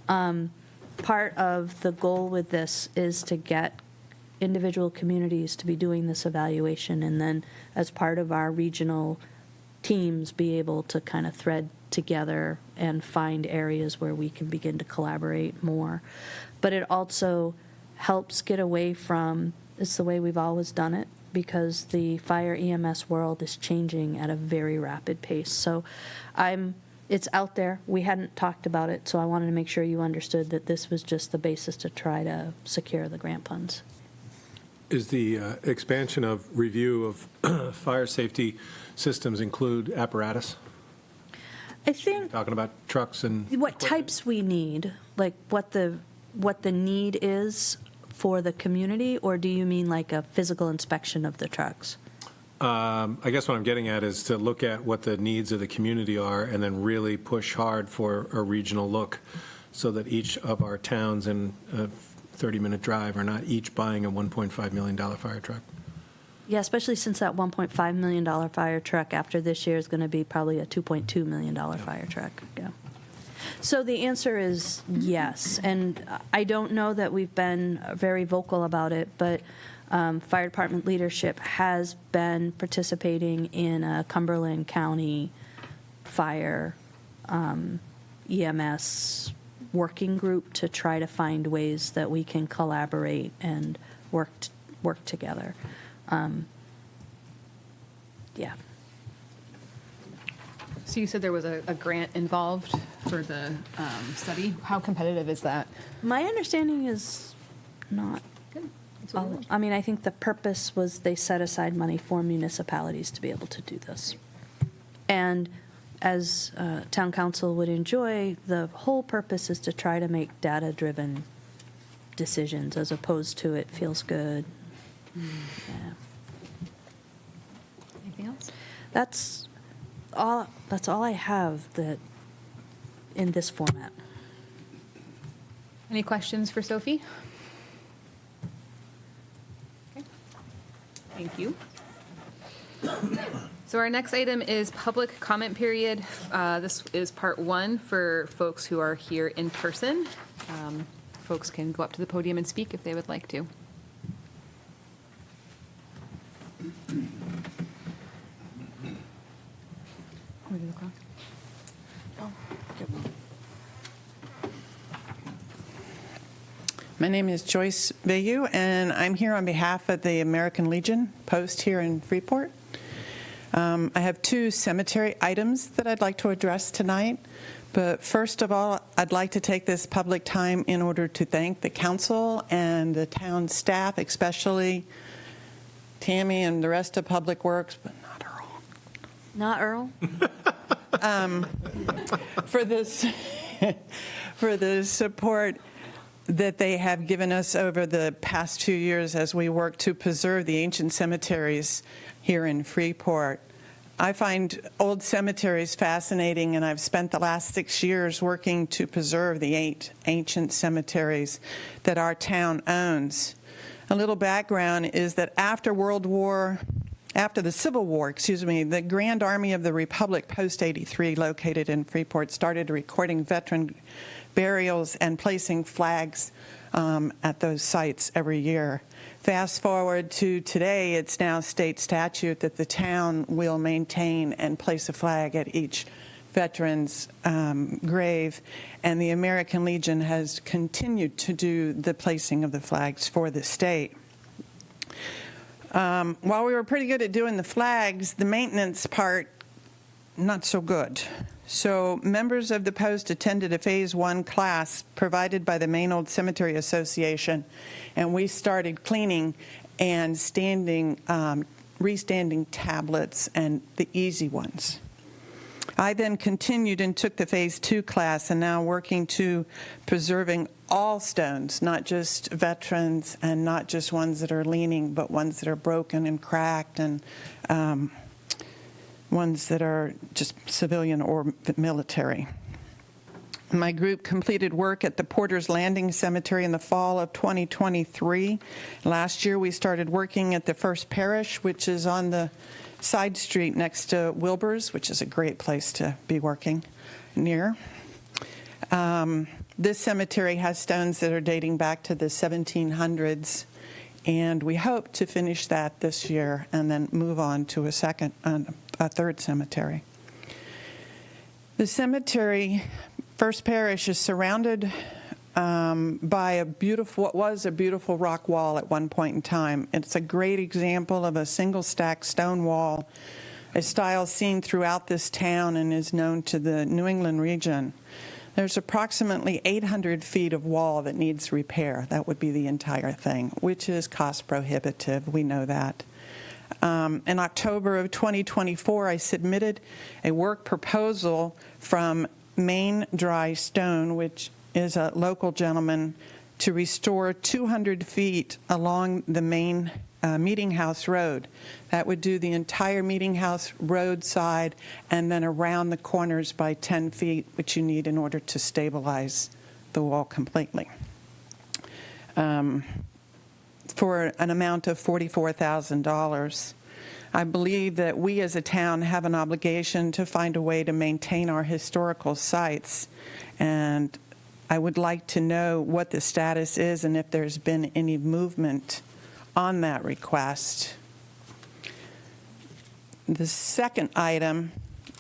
Part of the goal with this is to get individual communities to be doing this evaluation, and then as part of our regional teams be able to kind of thread together and find areas where we can begin to collaborate more. But it also helps get away from, it's the way we've always done it, because the fire EMS world is changing at a very rapid pace. So it's out there. We hadn't talked about it, so I wanted to make sure you understood that this was just the basis to try to secure the grant funds. Is the expansion of review of fire safety systems include apparatus? I think Talking about trucks and what types we need, like what the need is for the community, or do you mean like a physical inspection of the trucks? I guess what I'm getting at is to look at what the needs of the community are and then really push hard for a regional look so that each of our towns in a 30-minute drive are not each buying a $1.5 million fire truck. Yeah, especially since that $1.5 million fire truck after this year is going to be probably a $2.2 million fire truck. Yeah. So the answer is yes. And I don't know that we've been very vocal about it, but fire department leadership has been participating in a Cumberland County fire EMS working group to try to find ways that we can collaborate and work together. Yeah. So you said there was a grant involved for the study. How competitive is that? My understanding is not. Good. I mean, I think the purpose was they set aside money for municipalities to be able to do this. And as town council would enjoy, the whole purpose is to try to make data-driven decisions as opposed to it feels good. Yeah. Anything else? That's all I have that in this format. Any questions for Sophie? Okay. Thank you. So our next item is public comment period. This is part one for folks who are here in person. Folks can go up to the podium and speak if they would like to. My name is Joyce Bayou, and I'm here on behalf of the American Legion post here in Freeport. I have two cemetery items that I'd like to address tonight. But first of all, I'd like to take this public time in order to thank the council and the town staff, especially Tammy and the rest of Public Works, but not Earl. Not Earl? For this, for the support that they have given us over the past 2 years as we work to preserve the ancient cemeteries here in Freeport. I find old cemeteries fascinating, and I've spent the last 6 years working to preserve the 8 ancient cemeteries that our town owns. A little background is that after the Civil War, the Grand Army of the Republic, Post 83, located in Freeport, started recording veteran burials and placing flags at those sites every year. Fast forward to today, it's now state statute that the town will maintain and place a flag at each veteran's grave, and the American Legion has continued to do the placing of the flags for the state. While we were pretty good at doing the flags, the maintenance part, not so good. So members of the post attended a Phase 1 class provided by the Maine Old Cemetery Association, and we started cleaning and restanding tablets and the easy ones. I then continued and took the Phase 2 class, and now working to preserving all stones, not just veterans and not just ones that are leaning, but ones that are broken and cracked, and ones that are just civilian or military. My group completed work at the Porter's Landing Cemetery in the fall of 2023. Last year, we started working at the First Parish, which is on the side street next to Wilbur's, which is a great place to be working near. This cemetery has stones that are dating back to the 1700s, and we hope to finish that this year and then move on to a third cemetery. The cemetery, First Parish, is surrounded by what was a beautiful rock wall at one point in time. It's a great example of a single stack stone wall, a style seen throughout this town and is known to the New England region. There's approximately 800 feet of wall that needs repair. That would be the entire thing, which is cost prohibitive. We know that. In October of 2024, I submitted a work proposal from Maine Dry Stone, which is a local gentleman, to restore 200 feet along the main Meeting House Road. That would do the entire Meeting House Road side and then around the corners by 10 feet, which you need in order to stabilize the wall completely. For an amount of $44,000. I believe that we as a town have an obligation to find a way to maintain our historical sites, and I would like to know what the status is and if there's been any movement on that request. The second item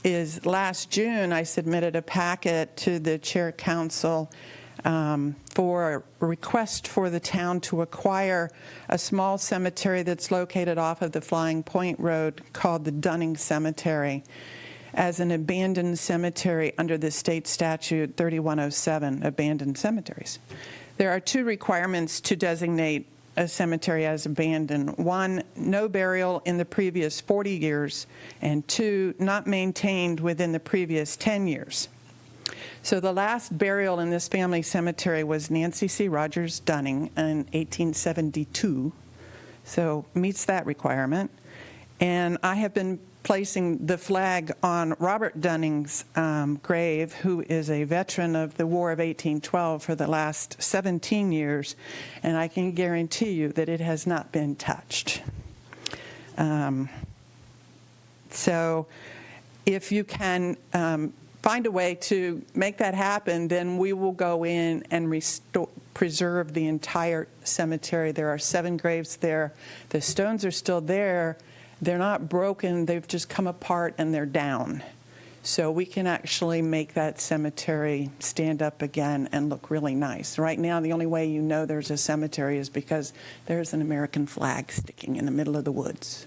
is last June I submitted a packet to the Chair Council for a request for the town to acquire a small cemetery that's located off of the Flying Point Road called the Dunning Cemetery as an abandoned cemetery under the state statute 3107, abandoned cemeteries. There are two requirements to designate a cemetery as abandoned. One, no burial in the previous 40 years, and two, not maintained within the previous 10 years. So the last burial in this family cemetery was Nancy C. Rogers Dunning in 1872, so meets that requirement. And I have been placing the flag on Robert Dunning's grave, who is a veteran of the War of 1812 for the last 17 years, and I can guarantee you that it has not been touched. So if you can find a way to make that happen, then we will go in and preserve the entire cemetery. There are 7 graves there. The stones are still there. They're not broken. They've just come apart and they're down. So we can actually make that cemetery stand up again and look really nice. Right now, the only way you know there's a cemetery is because there's an American flag sticking in the middle of the woods.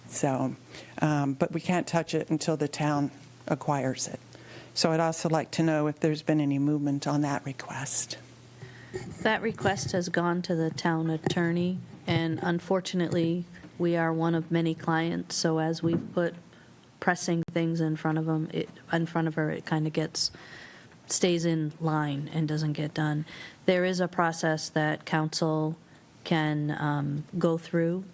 So, but we can't touch it until the town acquires it. So I'd also like to know if there's been any movement on that request. That request has gone to the town attorney, and unfortunately, we are one of many clients, so as we put pressing things in front of her, it kind of stays in line and doesn't get done. There is a process that council can go through.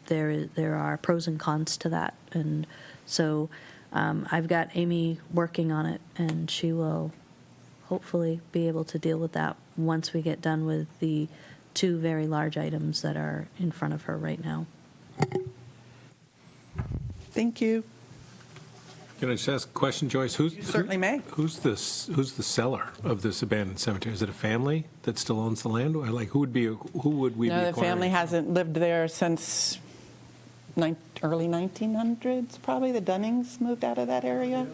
There are pros and cons to that, and so I've got Amy working on it, and she will hopefully be able to deal with that once we get done with the two very large items that are in front of her right now. Thank you. Can I just ask a question, Joyce? You certainly may. Who's the seller of this abandoned cemetery? Is it a family that still owns the land? Or like who would we be No, the acquiring? family hasn't lived there since early 1900s, probably. The Dunnings moved out of that area.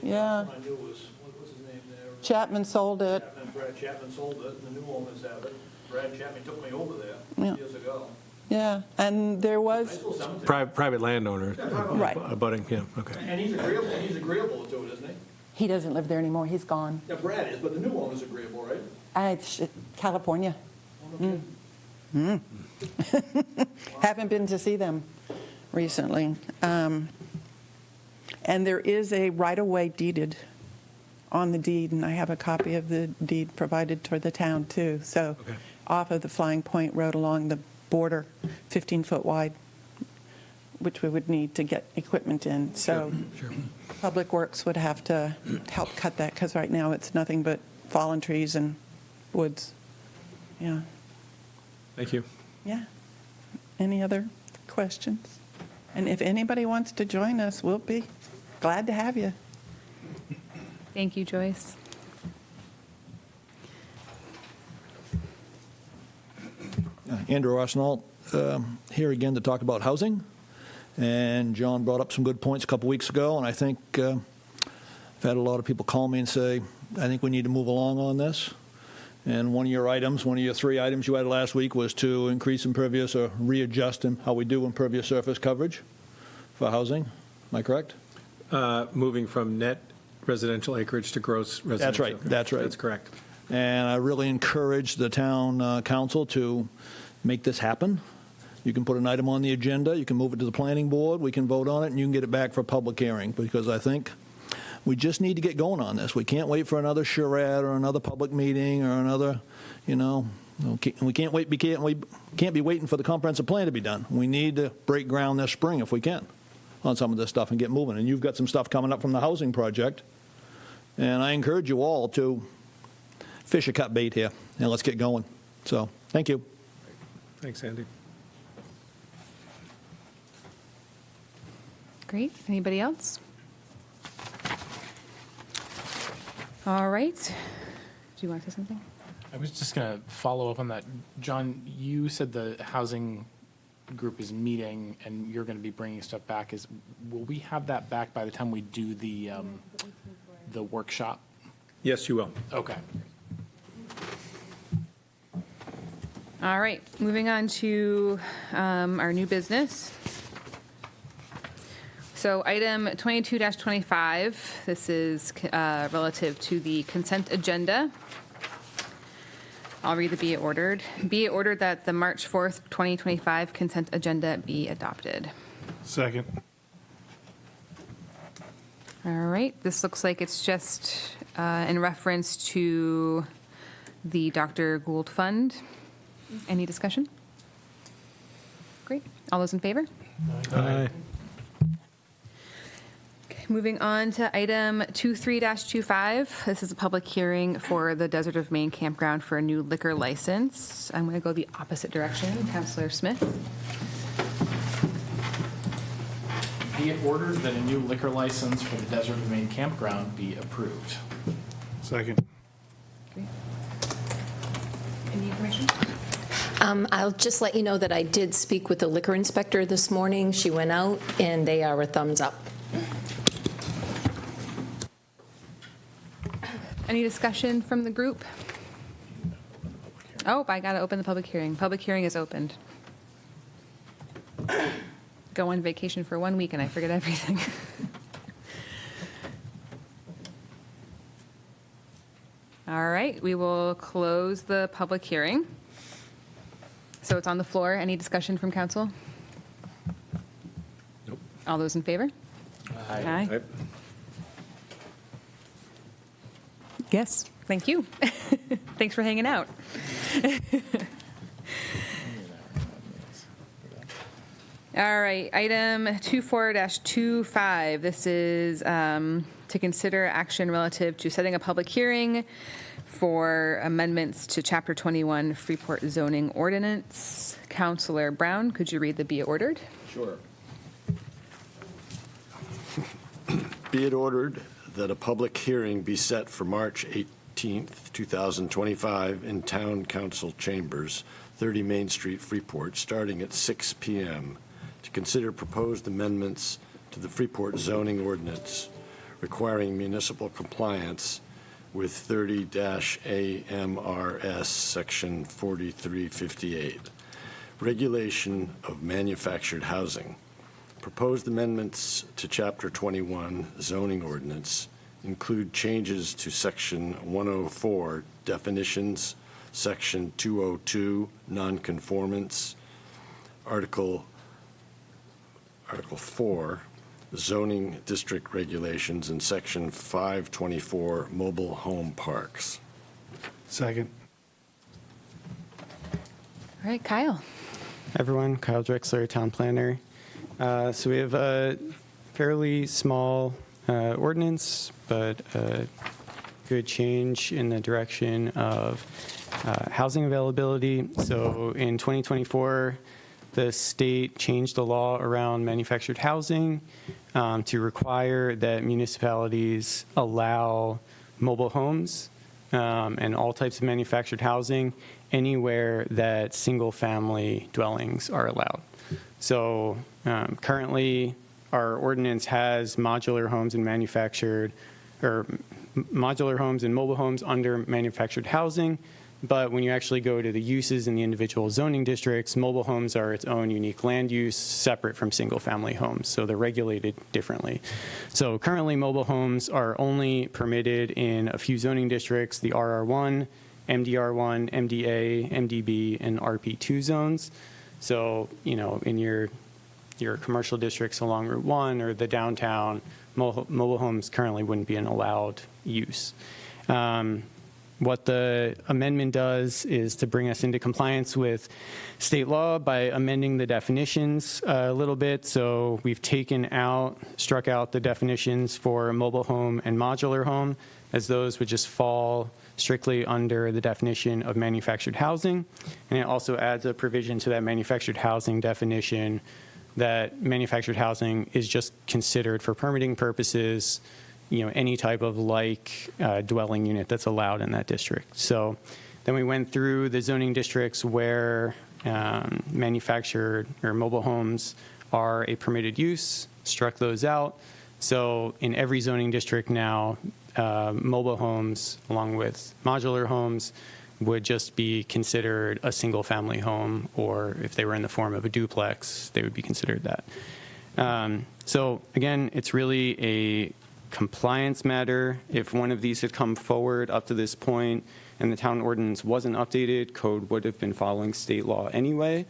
Yeah. I knew was, what's his name there? Chapman sold it. Brad Chapman sold it, and the new owners have it. Brad Chapman took me over there years ago. Yeah, and there was Private landowner. Right. Abutting, yeah, okay. And he's agreeable to it, isn't he? He doesn't live there anymore. He's gone. Yeah, Brad is, but the new owner's agreeable, right? It's California. Haven't been to see them recently. And there is a right-of-way deeded on the deed, and I have a copy of the deed provided to the town, too. So off of the Flying Point Road along the border, 15-foot wide, which we would need to get equipment in. So Public Works would have to help cut that, because right now it's nothing but fallen trees and woods. Yeah. Thank you. Yeah. Any other questions? And if anybody wants to join us, we'll be glad to have you. Thank you, Joyce. Andrew Arsenault here again to talk about housing. And John brought up some good points a couple weeks ago, and I think I've had a lot of people call me and say, I think we need to move along on this. And one of your 3 items you had last week was to increase impervious or readjust how we do impervious surface coverage for housing. Am I correct? Moving from net residential acreage to gross residential. That's right. acreage. That's right. That's correct. And I really encourage the town council to make this happen. You can put an item on the agenda, you can move it to the planning board, we can vote on it, and you can get it back for a public hearing, because I think we just need to get going on this. We can't wait for another charrette or another public meeting or another, we can't be waiting for the comprehensive plan to be done. We need to break ground this spring if we can on some of this stuff and get moving. And you've got some stuff coming up from the housing project, and I encourage you all to fish a cut bait here, and let's get going. So, thank you. Thanks, Andy. Great. Anybody else? All right. Do you want to say something? I was just going to follow up on that. John, you said the housing group is meeting and you're going to be bringing stuff back. Will we have that back by the time we do the workshop? Yes, you will. Okay. All right. Moving on to our new business. So item 22-25, this is relative to the consent agenda. I'll read the be it ordered. Be it ordered that the March 4th, 2025 consent agenda be adopted. Second. All right, this looks like it's just in reference to the Dr. Gould Fund. Any discussion? Great. All those in favor? Aye. Moving on to item 23-25. This is a public hearing for the Desert of Maine Campground for a new liquor license. I'm going to go the opposite direction. Councillor Smith. Be it ordered that a new liquor license for the Desert of Maine Campground be approved. Second. Great. Any information? I'll just let you know that I did speak with the liquor inspector this morning. She went out, and they are a thumbs up. Any discussion from the group? Oh, I got to open the public hearing. Public hearing is opened. Go on vacation for 1 week and I forget everything. All right, we will close the public hearing. So it's on the floor. Any discussion from council? Nope. All those in favor? Aye. Yes, thank you. Thanks for hanging out. All right, item 24-25. This is to consider action relative to setting a public hearing for amendments to Chapter 21 Freeport zoning ordinance. Councilor Brown, could you read the be it ordered? Sure. Be it ordered that a public hearing be set for March 18th, 2025 in Town Council Chambers, 30 Main Street, Freeport, starting at 6 p.m. to consider proposed amendments to the Freeport zoning ordinance requiring municipal compliance with 30-AMRS Section 4358, regulation of manufactured housing. Proposed amendments to Chapter 21 zoning ordinance include changes to Section 104 definitions, Section 202 nonconformance, Article 4 zoning district regulations, and Section 524 mobile home parks. Second. All right, Kyle. Everyone, Kyle Drexler, town planner. So we have a fairly small ordinance, but a good change in the direction of housing availability. So in 2024, the state changed the law around manufactured housing to require that municipalities allow mobile homes and all types of manufactured housing anywhere that single-family dwellings are allowed. So currently, our ordinance has modular homes and modular homes and mobile homes under manufactured housing. But when you actually go to the uses in the individual zoning districts, mobile homes are its own unique land use separate from single-family homes. So they're regulated differently. So currently, mobile homes are only permitted in a few zoning districts, the RR1, MDR1, MDA, MDB, and RP2 zones. So, in your commercial districts along Route 1 or the downtown, mobile homes currently wouldn't be an allowed use. What the amendment does is to bring us into compliance with state law by amending the definitions a little bit. So we've struck out the definitions for mobile home and modular home, as those would just fall strictly under the definition of manufactured housing. And it also adds a provision to that manufactured housing definition that manufactured housing is just considered for permitting purposes, any type of dwelling unit that's allowed in that district. So then we went through the zoning districts where manufactured or mobile homes are a permitted use, struck those out. So in every zoning district now, mobile homes along with modular homes would just be considered a single family home, or if they were in the form of a duplex, they would be considered that. So again, it's really a compliance matter. If one of these had come forward up to this point and the town ordinance wasn't updated, code would have been following state law anyway.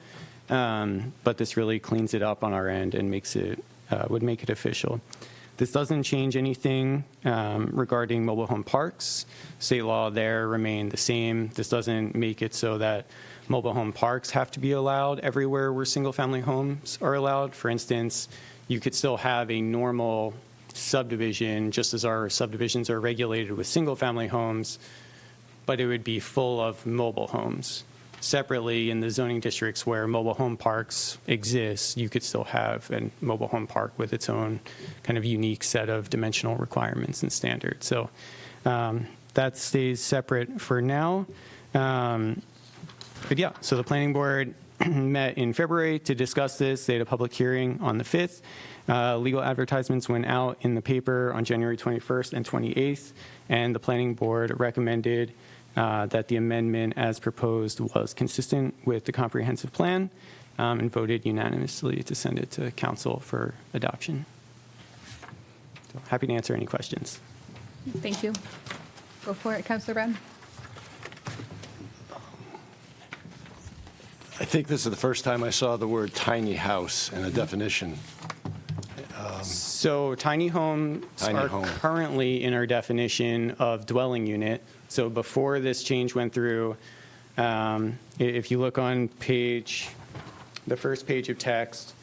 But this really cleans it up on our end and would make it official. This doesn't change anything regarding mobile home parks. State law there remained the same. This doesn't make it so that mobile home parks have to be allowed everywhere where single-family homes are allowed. For instance, you could still have a normal subdivision, just as our subdivisions are regulated with single-family homes, but it would be full of mobile homes. Separately, in the zoning districts where mobile home parks exist, you could still have a mobile home park with its own kind of unique set of dimensional requirements and standards. So that stays separate for now. But yeah, so the planning board met in February to discuss this. They had a public hearing on the 5th. Legal advertisements went out in the paper on January 21st and 28th, and the planning board recommended that the amendment as proposed was consistent with the comprehensive plan, and voted unanimously to send it to council for adoption. So happy to answer any questions. Thank you. Go for it, Councilor Brown. I think this is the first time I saw the word tiny house in a definition. So tiny homes Tiny are home. currently in our definition of dwelling unit. So before this change went through, if you look on the first page of text,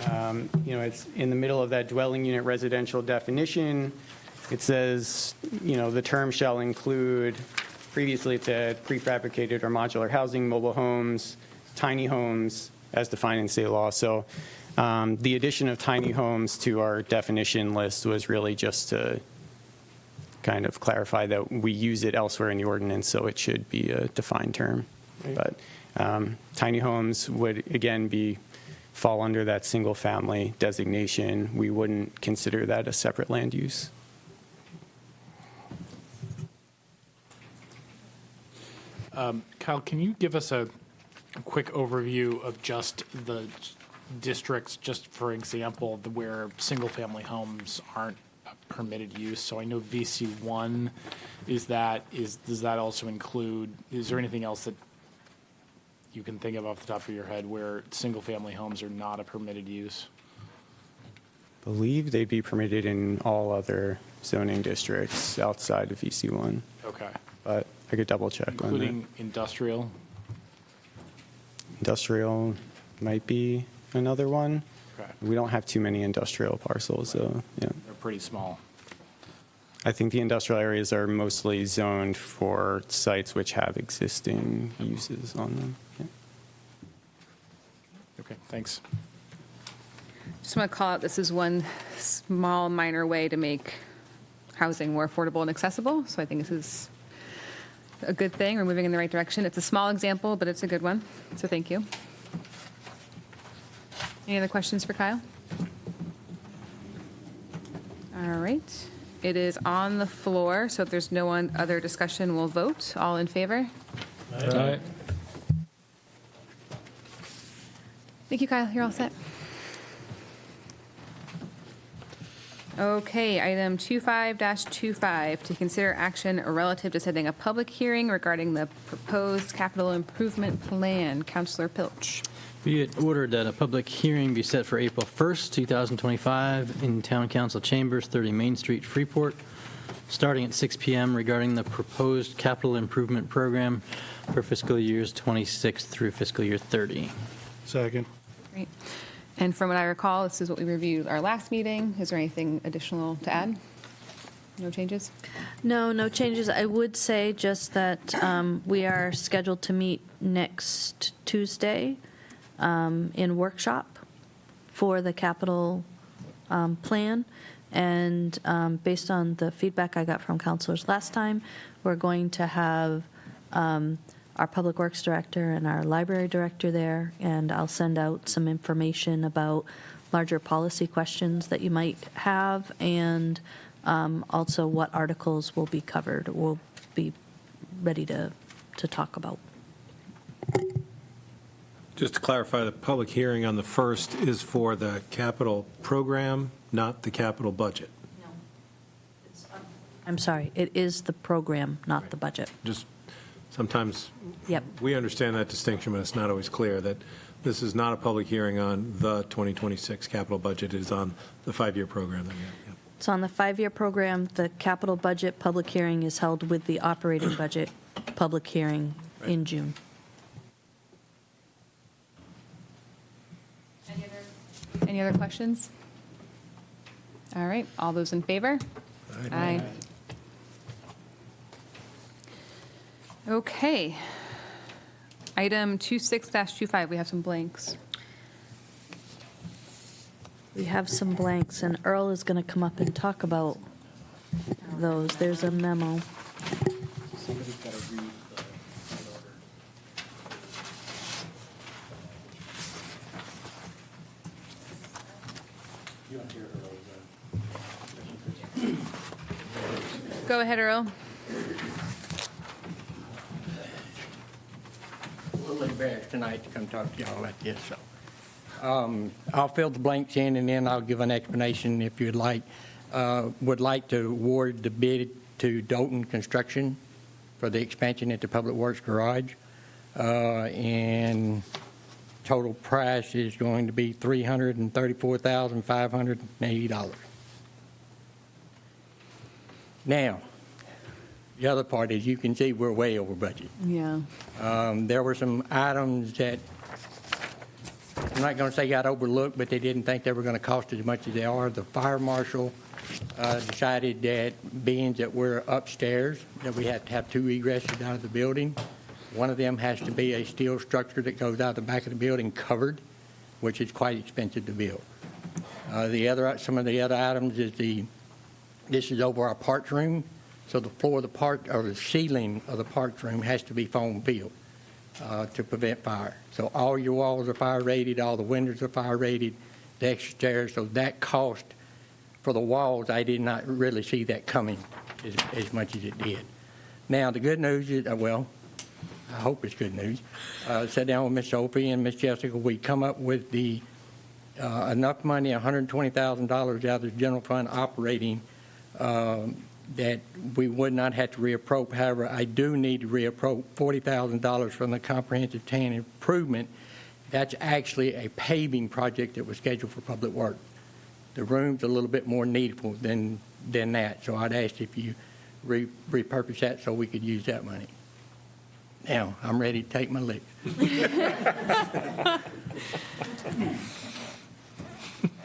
it's in the middle of that dwelling unit residential definition. It says, the term shall include, previously it said prefabricated or modular housing, mobile homes, tiny homes, as defined in state law. So the addition of tiny homes to our definition list was really just to kind of clarify that we use it elsewhere in the ordinance, so it should be a defined term. But tiny homes would, again, fall under that single-family designation. We wouldn't consider that a separate land use. Kyle, can you give us a quick overview of just the districts, just for example, where single-family homes aren't a permitted use? So I know VC1, does that also include, is there anything else that you can think of off the top of your head where single-family homes are not a permitted use? I believe they'd be permitted in all other zoning districts outside of VC1. Okay. But I could double check on that. Including industrial? Industrial might be another one. Okay. We don't have too many industrial parcels, so yeah. They're pretty small. I think the industrial areas are mostly zoned for sites which have existing uses on them. Yeah. Okay, thanks. Just want to call out, this is one small, minor way to make housing more affordable and accessible. So I think this is a good thing. We're moving in the right direction. It's a small example, but it's a good one. So thank you. Any other questions for Kyle? All right. It is on the floor, so if there's no other discussion, we'll vote. All in favor? Aye. Thank you, Kyle. You're all set. Okay, item 25-25, to consider action relative to setting a public hearing regarding the proposed capital improvement plan. Councilor Pilch. Be it ordered that a public hearing be set for April 1st, 2025 in Town Council Chambers, 30 Main Street, Freeport, starting at 6 p.m. regarding the proposed capital improvement program for fiscal years 26 through fiscal year 30. Second. Great. And from what I recall, this is what we reviewed our last meeting. Is there anything additional to add? No changes? No changes. I would say just that we are scheduled to meet next Tuesday in workshop for the capital plan. And based on the feedback I got from counselors last time, we're going to have our Public Works Director and our Library Director there, and I'll send out some information about larger policy questions that you might have, and also what articles will be covered, we'll be ready to talk about. Just to clarify, the public hearing on the 1st is for the capital program, not the capital budget. I'm sorry, it is the program, not the budget. Just sometimes Yep. we understand that distinction, but it's not always clear that this is not a public hearing on the 2026 capital budget. It is on the 5-year program that we have. Yep. So on the 5-year program, the capital budget public hearing is held with the operating budget public hearing in June. Any other questions? All right, all those in favor? Aye. Okay. Item 26-25, we have some blanks. We have some blanks, and Earl is going to come up and talk about those. There's a memo. Somebody's got to read the order. Go ahead, Earl. A little embarrassed tonight to come talk to y'all like this, so. I'll fill the blanks in, and then I'll give an explanation if you'd like. Would like to award the bid to Dalton Construction for the expansion at the Public Works Garage. And total price is going to be $334,580. Now, the other part is, you can see we're way over budget. Yeah. There were some items that, I'm not going to say got overlooked, but they didn't think they were going to cost as much as they are. The fire marshal decided that being that we're upstairs, that we have to have 2 egresses out of the building. One of them has to be a steel structure that goes out the back of the building covered, which is quite expensive to build. Some of the other items is this is over our parks room, so the floor of the park, or the ceiling of the parks room, has to be foam filled to prevent fire. So all your walls are fire rated, all the windows are fire rated, the extra stairs. So that cost for the walls, I did not really see that coming as much as it did. Now the good news is, well, I hope it's good news. Sat down with Miss Sophie and Miss Jessica. We come up with the enough money, $120,000 out of the general fund operating, that we would not have to reappropriate. However, I do need to reappropriate $40,000 from the comprehensive tan improvement. That's actually a paving project that was scheduled for Public Works. The room's a little bit more needful than that, so I'd ask if you repurpose that so we could use that money. Now, I'm ready to take my lick.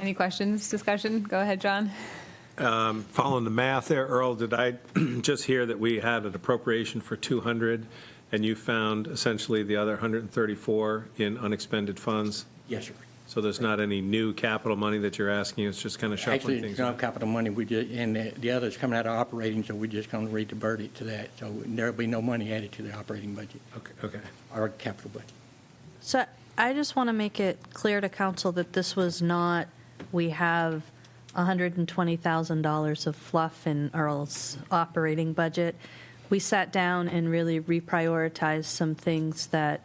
Any questions, discussion? Go ahead, John. Following the math there, Earl, did I just hear that we had an appropriation for 200 and you found essentially the other 134 in unexpended funds? Yes, sir. So there's not any new capital money that you're asking, it's just kind of shuffling Actually, things it's not around? capital money, and the other's coming out of operating, so we're just going to redivert it to that. So there'll be no money added to the operating budget. Okay. Or capital budget. So I just want to make it clear to council that this was not, we have $120,000 of fluff in Earl's operating budget. We sat down and really reprioritized some things that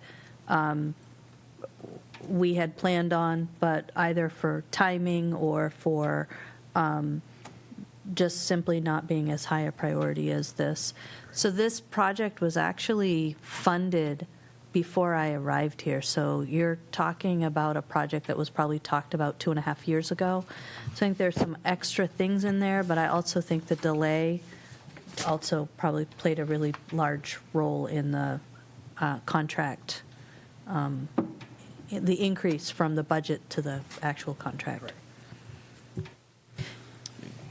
we had planned on, but either for timing or for just simply not being as high a priority as this. So this project was actually funded before I arrived here. So you're talking about a project that was probably talked about 2.5 years ago. So I think there's some extra things in there, but I also think the delay also probably played a really large role in the contract, the increase from the budget to the actual contract.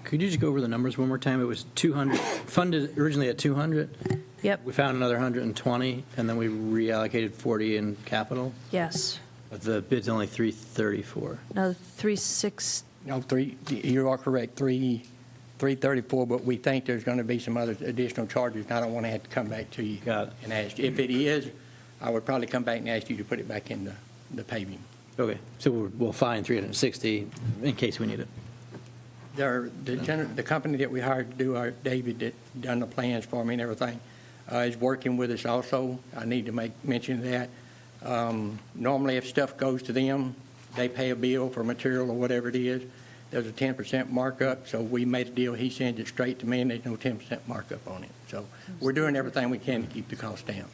Could you just go over the numbers one more time? It was 200, funded originally at 200. Yep. We found another 120, and then we reallocated 40 in capital. Yes. But the bid's only 334. No, 360. No, you are correct, 334, but we think there's going to be some other additional charges, and I don't want to have to come back to you and ask you. If it is, I would probably come back and ask you to put it back in the paving. Okay, so we'll find 360 in case we need it. The company that we hired to do David, that done the plans for me and everything, is working with us also. I need to make mention of that. Normally, if stuff goes to them, they pay a bill for material or whatever it is. There's a 10% markup, so we made a deal. He sends it straight to me, and there's no 10% markup on it. So we're doing everything we can to keep the cost down.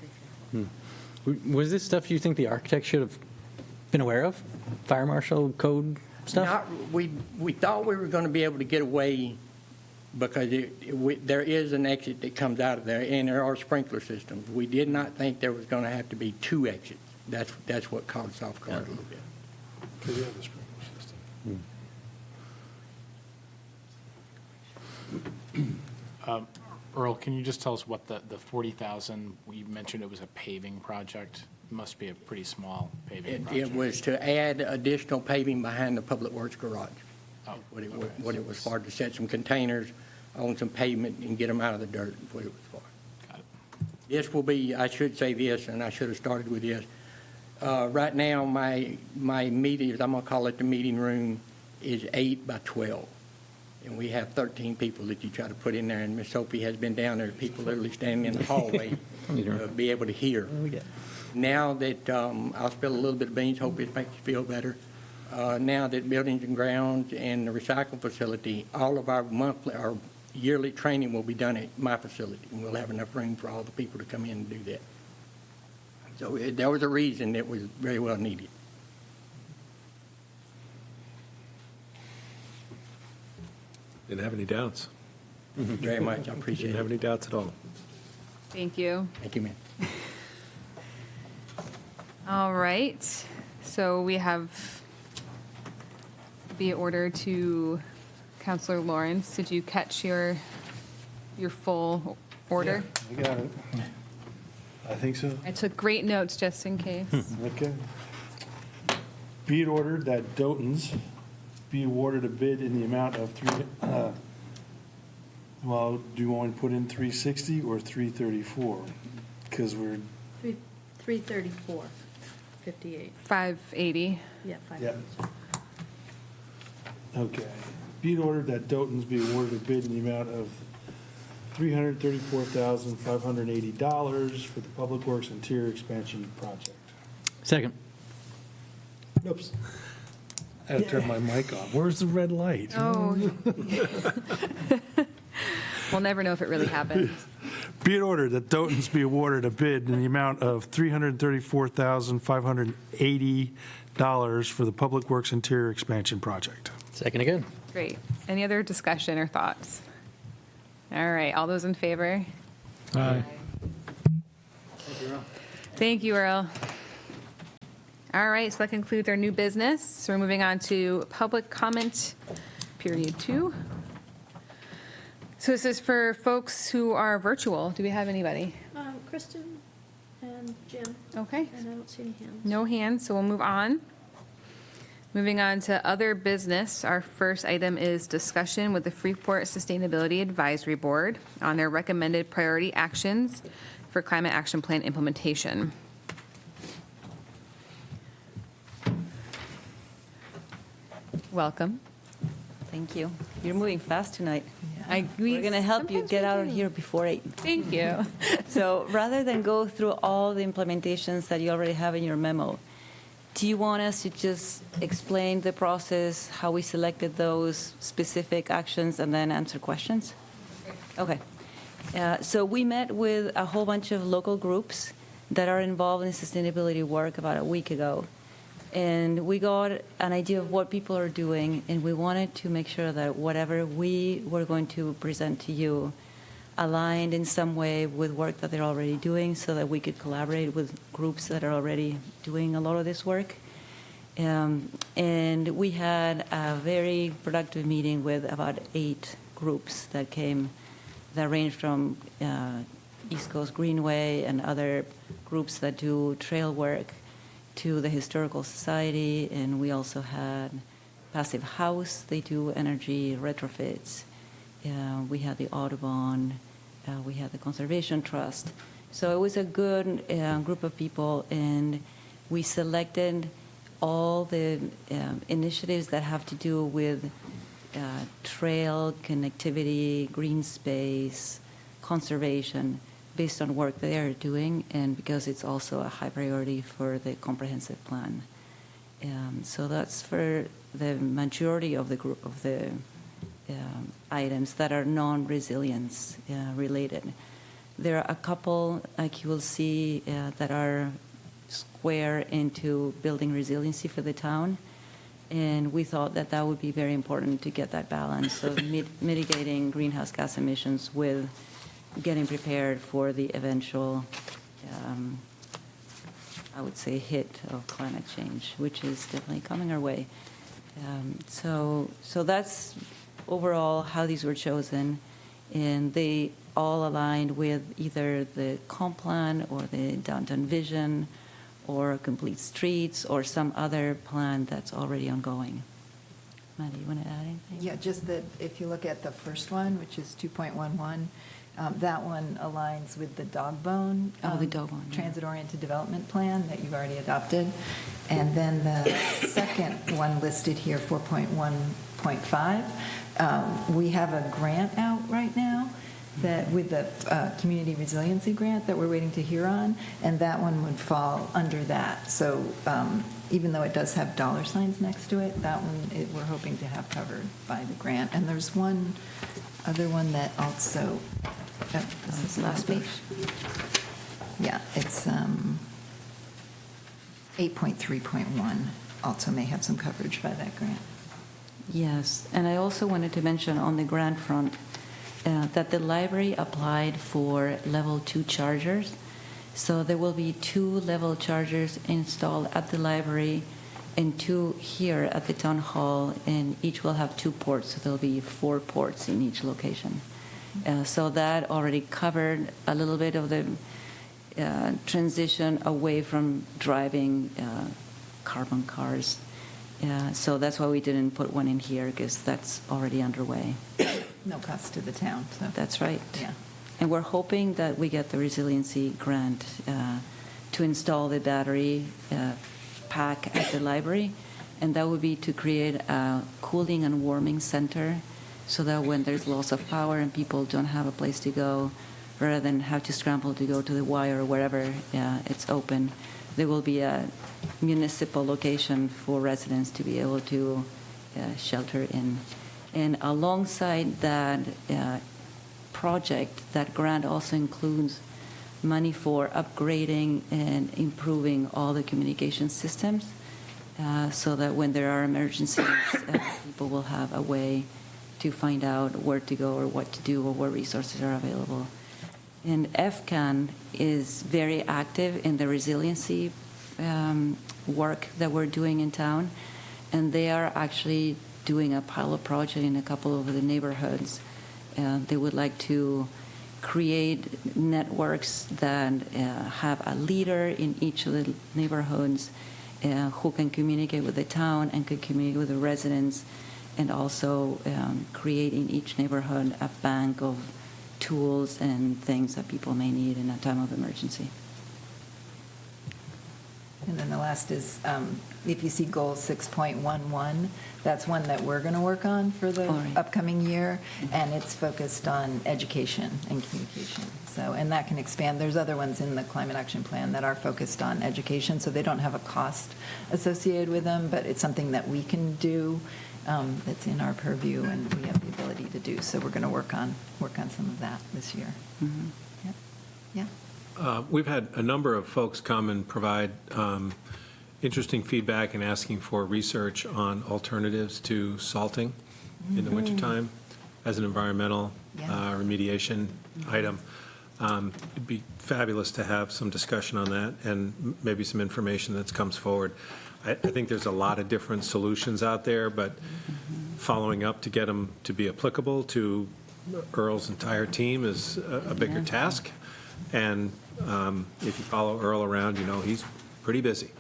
Was this stuff you think the architect should have been aware of? Fire marshal code stuff? We thought we were going to be able to get away because there is an exit that comes out of there, and there are sprinkler systems. We did not think there was going to have to be 2 exits. That's what caught us off guard a little bit. Because you have the sprinkler system. Earl, can you just tell us what the 40,000, you mentioned it was a paving project? It must be a pretty small paving project. It was to add additional paving behind the Public Works garage. Oh, What it was for, to set some containers on some pavement and get them out of the dirt, is what it was for. Got it. This will be, I should say this, and I should have started with this. Right now, my meeting, I'm going to call it the meeting room, is 8 by 12. And we have 13 people that you try to put in there, and Miss Sophie has been down there, people literally standing in the hallway to be able to hear. Now that, I'll spill a little bit of beans, hope it makes you feel better. Now that Buildings and Grounds and the recycle facility, all of our monthly, our yearly training will be done at my facility, and we'll have enough room for all the people to come in and do that. So there was a reason it was very well needed. Didn't have any doubts. Very much, I appreciate it. Didn't have any doubts at all. Thank you. Thank you, ma'am. All right. So we have be it order to Councilor Lawrence. Did you catch your full order? I got it. I think so. I took great notes just in case. Okay. Be it ordered that Doton's be awarded a bid in the amount of well, do you want to put in 360 or 334? Because we're 334, 58. 580. Yeah, 580. Yeah. Okay. Be it ordered that Doton's be awarded a bid in the amount of $334,580 for the Public Works Interior Expansion Project. Second. Oops. I had to turn my mic on. Where's the red light? Oh. We'll never know if it really happened. Be it ordered that Doton's be awarded a bid in the amount of $334,580 for the Public Works Interior Expansion Project. Second again. Great. Any other discussion or thoughts? All right. All those in favor? Aye. Thank you, Earl. All right. So that concludes our new business. So we're moving on to public comment period 2. So this is for folks who are virtual. Do we have anybody? Kristen and Jim. Okay. And I don't see any hands. No hands, so we'll move on. Moving on to other business, our first item is discussion with the Freeport Sustainability Advisory Board on their recommended priority actions for Climate Action Plan implementation. Welcome. Thank you. You're moving fast tonight. We're going to help you get out of here before 8. Thank you. So rather than go through all the implementations that you already have in your memo, do you want us to just explain the process, how we selected those specific actions, and then answer questions? Okay. So we met with a whole bunch of local groups that are involved in sustainability work about a week ago. And we got an idea of what people are doing, and we wanted to make sure that whatever we were going to present to you aligned in some way with work that they're already doing so that we could collaborate with groups that are already doing a lot of this work. And we had a very productive meeting with about 8 groups that came, that ranged from East Coast Greenway and other groups that do trail work to the Historical Society, and we also had Passive House. They do energy retrofits. We had the Audubon. We had the Conservation Trust. So it was a good group of people, and we selected all the initiatives that have to do with trail connectivity, green space, conservation, based on work they are doing, and because it's also a high priority for the comprehensive plan. So that's for the majority of the group of the items that are non-resilience related. There are a couple, like you will see, that are square into building resiliency for the town, and we thought that that would be very important to get that balance of mitigating greenhouse gas emissions with getting prepared for the eventual, I would say, hit of climate change, which is definitely coming our way. So that's overall how these were chosen, and they all aligned with either the comp plan or the downtown vision or complete streets or some other plan that's already ongoing. Maddie, you want to add anything? Yeah, just that if you look at the first one, which is 2.11, That one aligns with the dog bone. The dog bone, yeah. Transit-oriented development plan that you've already adopted. And then the second one listed here, 4.1.5, we have a grant out right now that with the community resiliency grant that we're waiting to hear on, and that one would fall under that. So even though it does have dollar signs next to it, that one we're hoping to have covered by the grant. And there's one other one that also, this is the last page. Yeah, it's 8.3.1 also may have some coverage by that grant. Yes, and I also wanted to mention on the grant front that the library applied for level 2 chargers. So there will be 2 level chargers installed at the library and 2 here at the town hall, and each will have 2 ports, so there'll be 4 ports in each location. So that already covered a little bit of the transition away from driving carbon cars. So that's why we didn't put one in here, because that's already underway. No cost to the town. So. That's right. Yeah. And we're hoping that we get the resiliency grant to install the battery pack at the library, and that would be to create a cooling and warming center so that when there's loss of power and people don't have a place to go, rather than have to scramble to go to the wire or wherever it's open, there will be a municipal location for residents to be able to shelter in. And alongside that project, that grant also includes money for upgrading and improving all the communication systems so that when there are emergencies, people will have a way to find out where to go or what to do or what resources are available. And FCAN is very active in the resiliency work that we're doing in town, and they are actually doing a pilot project in a couple of the neighborhoods. They would like to create networks that have a leader in each of the neighborhoods who can communicate with the town and can communicate with the residents, and also create in each neighborhood a bank of tools and things that people may need in a time of emergency. And then the last is, if you see goal 6.11, that's one that we're going to work on for the upcoming year, and it's focused on education and communication. So, and that can expand. There's other ones in the Climate Action Plan that are focused on education, so they don't have a cost associated with them, but it's something that we can do that's in our purview and we have the ability to do. So we're going to work on some of that this year. Mm-hmm. Yep. Yeah. We've had a number of folks come and provide interesting feedback and asking for research on alternatives to salting in the wintertime as an environmental remediation item. It'd be fabulous to have some discussion on that and maybe some information that comes forward. I think there's a lot of different solutions out there, but following up to get them to be applicable to Earl's entire team is a bigger task. And if you follow Earl around, you know he's pretty busy.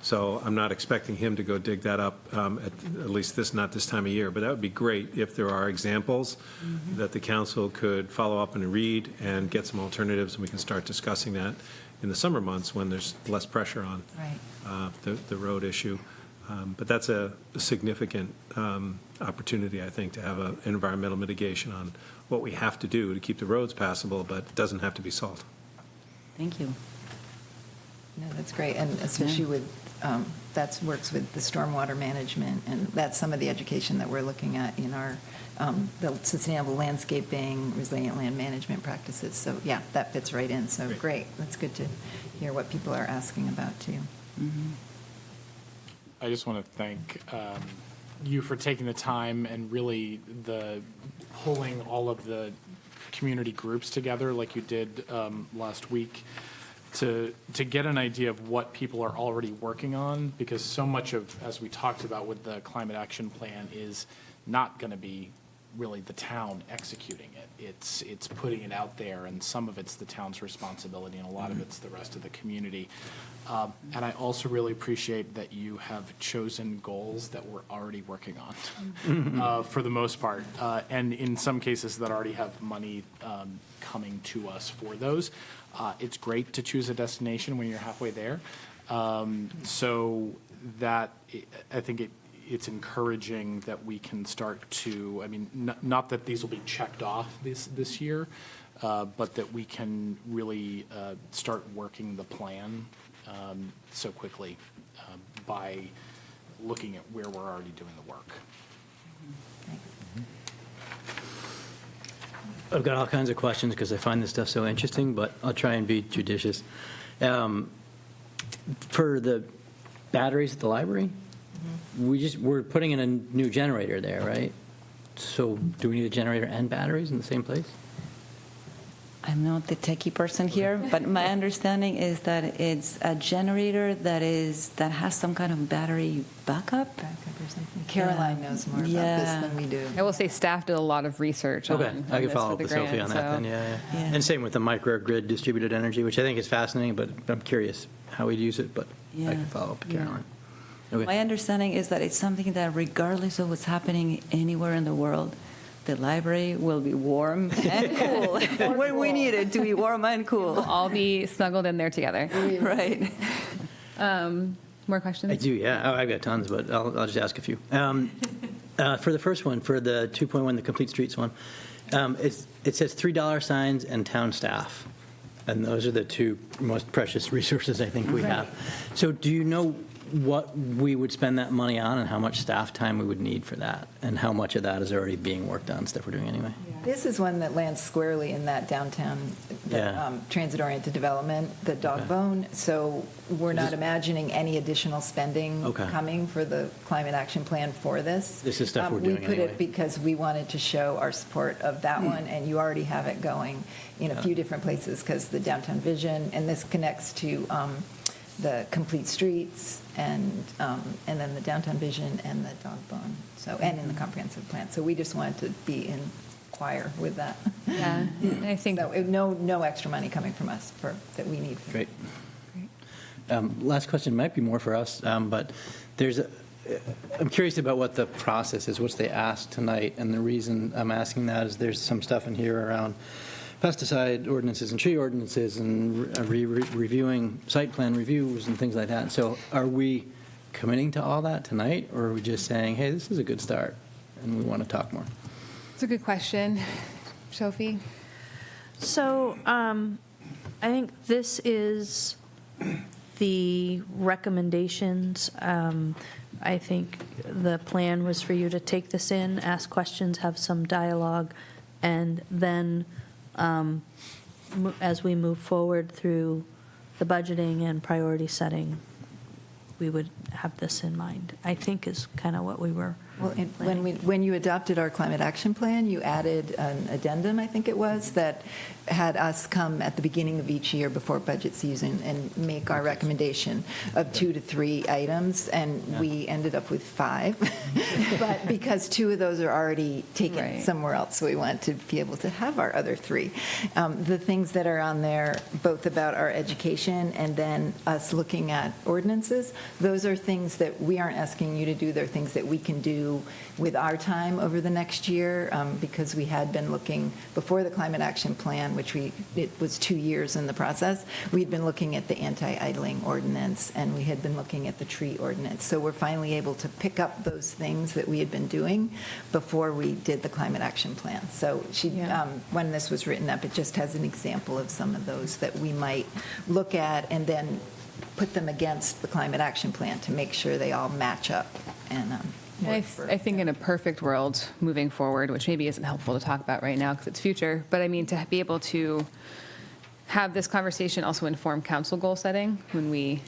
So I'm not expecting him to go dig that up, at least not this time of year. But that would be great if there are examples that the council could follow up and read and get some alternatives, and we can start discussing that in the summer months when there's less pressure on the road issue. But that's a significant opportunity, I think, to have an environmental mitigation on what we have to do to keep the roads passable, but it doesn't have to be salt. Thank you. No, that's great, and especially with, that works with the stormwater management, and that's some of the education that we're looking at in our, the sustainable landscaping, resilient land management practices. So yeah, that fits right in, so great. That's good to hear what people are asking about too. I just want to thank you for taking the time and really pulling all of the community groups together like you did last week to get an idea of what people are already working on, because so much of, as we talked about with the Climate Action Plan, is not going to be really the town executing it. It's putting it out there, and some of it's the town's responsibility, and a lot of it's the rest of the community. And I also really appreciate that you have chosen goals that we're already working on, for the most part, and in some cases that already have money coming to us for those. It's great to choose a destination when you're halfway there. So that, I think it's encouraging that we can start to, I mean, not that these will be checked off this year, but that we can really start working the plan so quickly by looking at where we're already doing the work. I've got all kinds of questions because I find this stuff so interesting, but I'll try and be judicious. For the batteries at the library, we're putting in a new generator there, right? So do we need a generator and batteries in the same place? I'm not the techie person here, but my understanding is that it's a generator that has some kind of battery backup. Or something. Caroline knows more about this than we do. I will say staff did a lot of research on Okay, I can this follow for up the with Sophie grant, on that then, so- yeah. Yeah. And same with the microgrid distributed energy, which I think is fascinating, but I'm curious how we'd use it, but I Yeah. can follow up with Yeah. Caroline. Okay. My understanding is that it's something that regardless of what's happening anywhere in the world, the library will be warm and cool when we need it to be warm and cool. We'll all be snuggled in there together. Right. More questions? I do, yeah. Oh, I've got tons, but I'll just ask a few. For the first one, for the 2.1, the Complete Streets one, it says $3 signs and town staff. And those are the two most precious resources I think we have. So do you know what we would spend that money on and how much staff time we would need for that? And how much of that is already being worked on, stuff we're doing anyway? This is one that lands squarely in that downtown transit-oriented development, the dog bone. So we're not imagining any additional spending coming for the climate action plan for this. This is stuff we're doing We put anyway. it because we wanted to show our support of that one, and you already have it going in a few different places because the downtown vision, and this connects to the Complete Streets and then the downtown vision and the dog bone. So, and in the comprehensive plan. So we just wanted to be in choir with that. Yeah, and I think So no extra money coming from us that we need. Great. Last question might be more for us, but I'm curious about what the process is, what's they asked tonight, and the reason I'm asking that is there's some stuff in here around pesticide ordinances and tree ordinances and reviewing site plan reviews and things like that. So are we committing to all that tonight, or are we just saying, hey, this is a good start and we want to talk more? It's a good question. Sophie? So I think this is the recommendations. I think the plan was for you to take this in, ask questions, have some dialogue, and then as we move forward through the budgeting and priority setting, we would have this in mind, I think is kind of what we were Well, planning. when you adopted our climate action plan, you added an addendum, I think it was, that had us come at the beginning of each year before budget season and make our recommendation of 2 to 3 items, and we ended up with 5. But because 2 of those are already taken somewhere else, so we want to be able to have our other 3. The things that are on there, both about our education and then us looking at ordinances, those are things that we aren't asking you to do. They're things that we can do with our time over the next year, because we had been looking before the climate action plan, which it was 2 years in the process. We'd been looking at the anti-idling ordinance, and we had been looking at the tree ordinance. So we're finally able to pick up those things that we had been doing before we did the climate action plan. So when this was written up, it just has an example of some of those that we might look at and then put them against the climate action plan to make sure they all match up. And I think in a perfect world moving forward, which maybe isn't helpful to talk about right now because it's future, but I mean to be able to have this conversation also inform council goal setting when we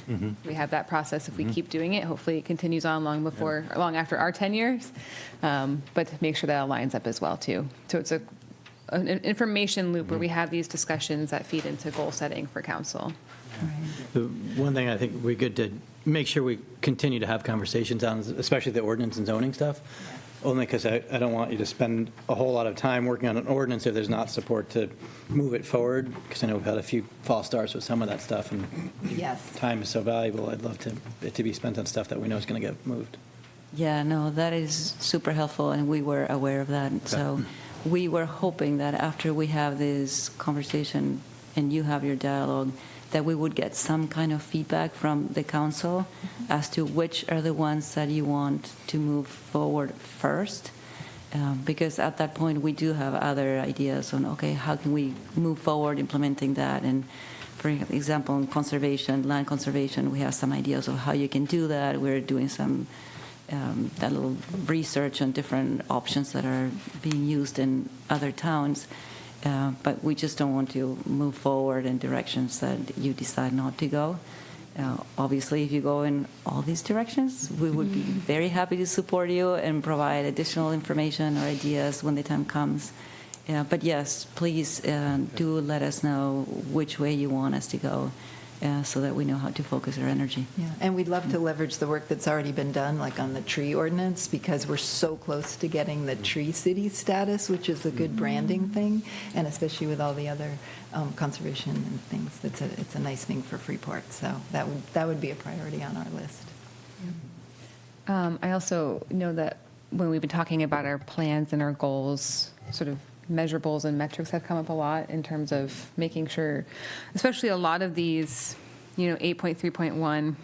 have that process. If we keep doing it, hopefully it continues on long after our 10 years, but to make sure that aligns up as well too. So it's an information loop where we have these discussions that feed into goal setting for council. The one thing I think we good to make sure we continue to have conversations on, especially the ordinance and zoning stuff, only because I don't want you to spend a whole lot of time working on an ordinance if there's not support to move it forward, because I know we've had a few false starts with some of that stuff, and Yes. time is so valuable. I'd love it to be spent on stuff that we know is going to get moved. Yeah, no, that is super helpful, and we were aware of that. So we were hoping that after we have this conversation and you have your dialogue, that we would get some kind of feedback from the council as to which are the ones that you want to move forward first. Because at that point, we do have other ideas on, okay, how can we move forward implementing that? And for example, in conservation, land conservation, we have some ideas of how you can do that. We're doing some that little research on different options that are being used in other towns. But we just don't want to move forward in directions that you decide not to go. Obviously, if you go in all these directions, we would be very happy to support you and provide additional information or ideas when the time comes. But yes, please do let us know which way you want us to go, so that we know how to focus our energy. Yeah, and we'd love to leverage the work that's already been done, like on the tree ordinance, because we're so close to getting the tree city status, which is a good branding thing, and especially with all the other conservation and things, it's a nice thing for Freeport. So that would be a priority on our list. I also know that when we've been talking about our plans and our goals, sort of measurables and metrics have come up a lot in terms of making sure, especially a lot of these, 8.3.1,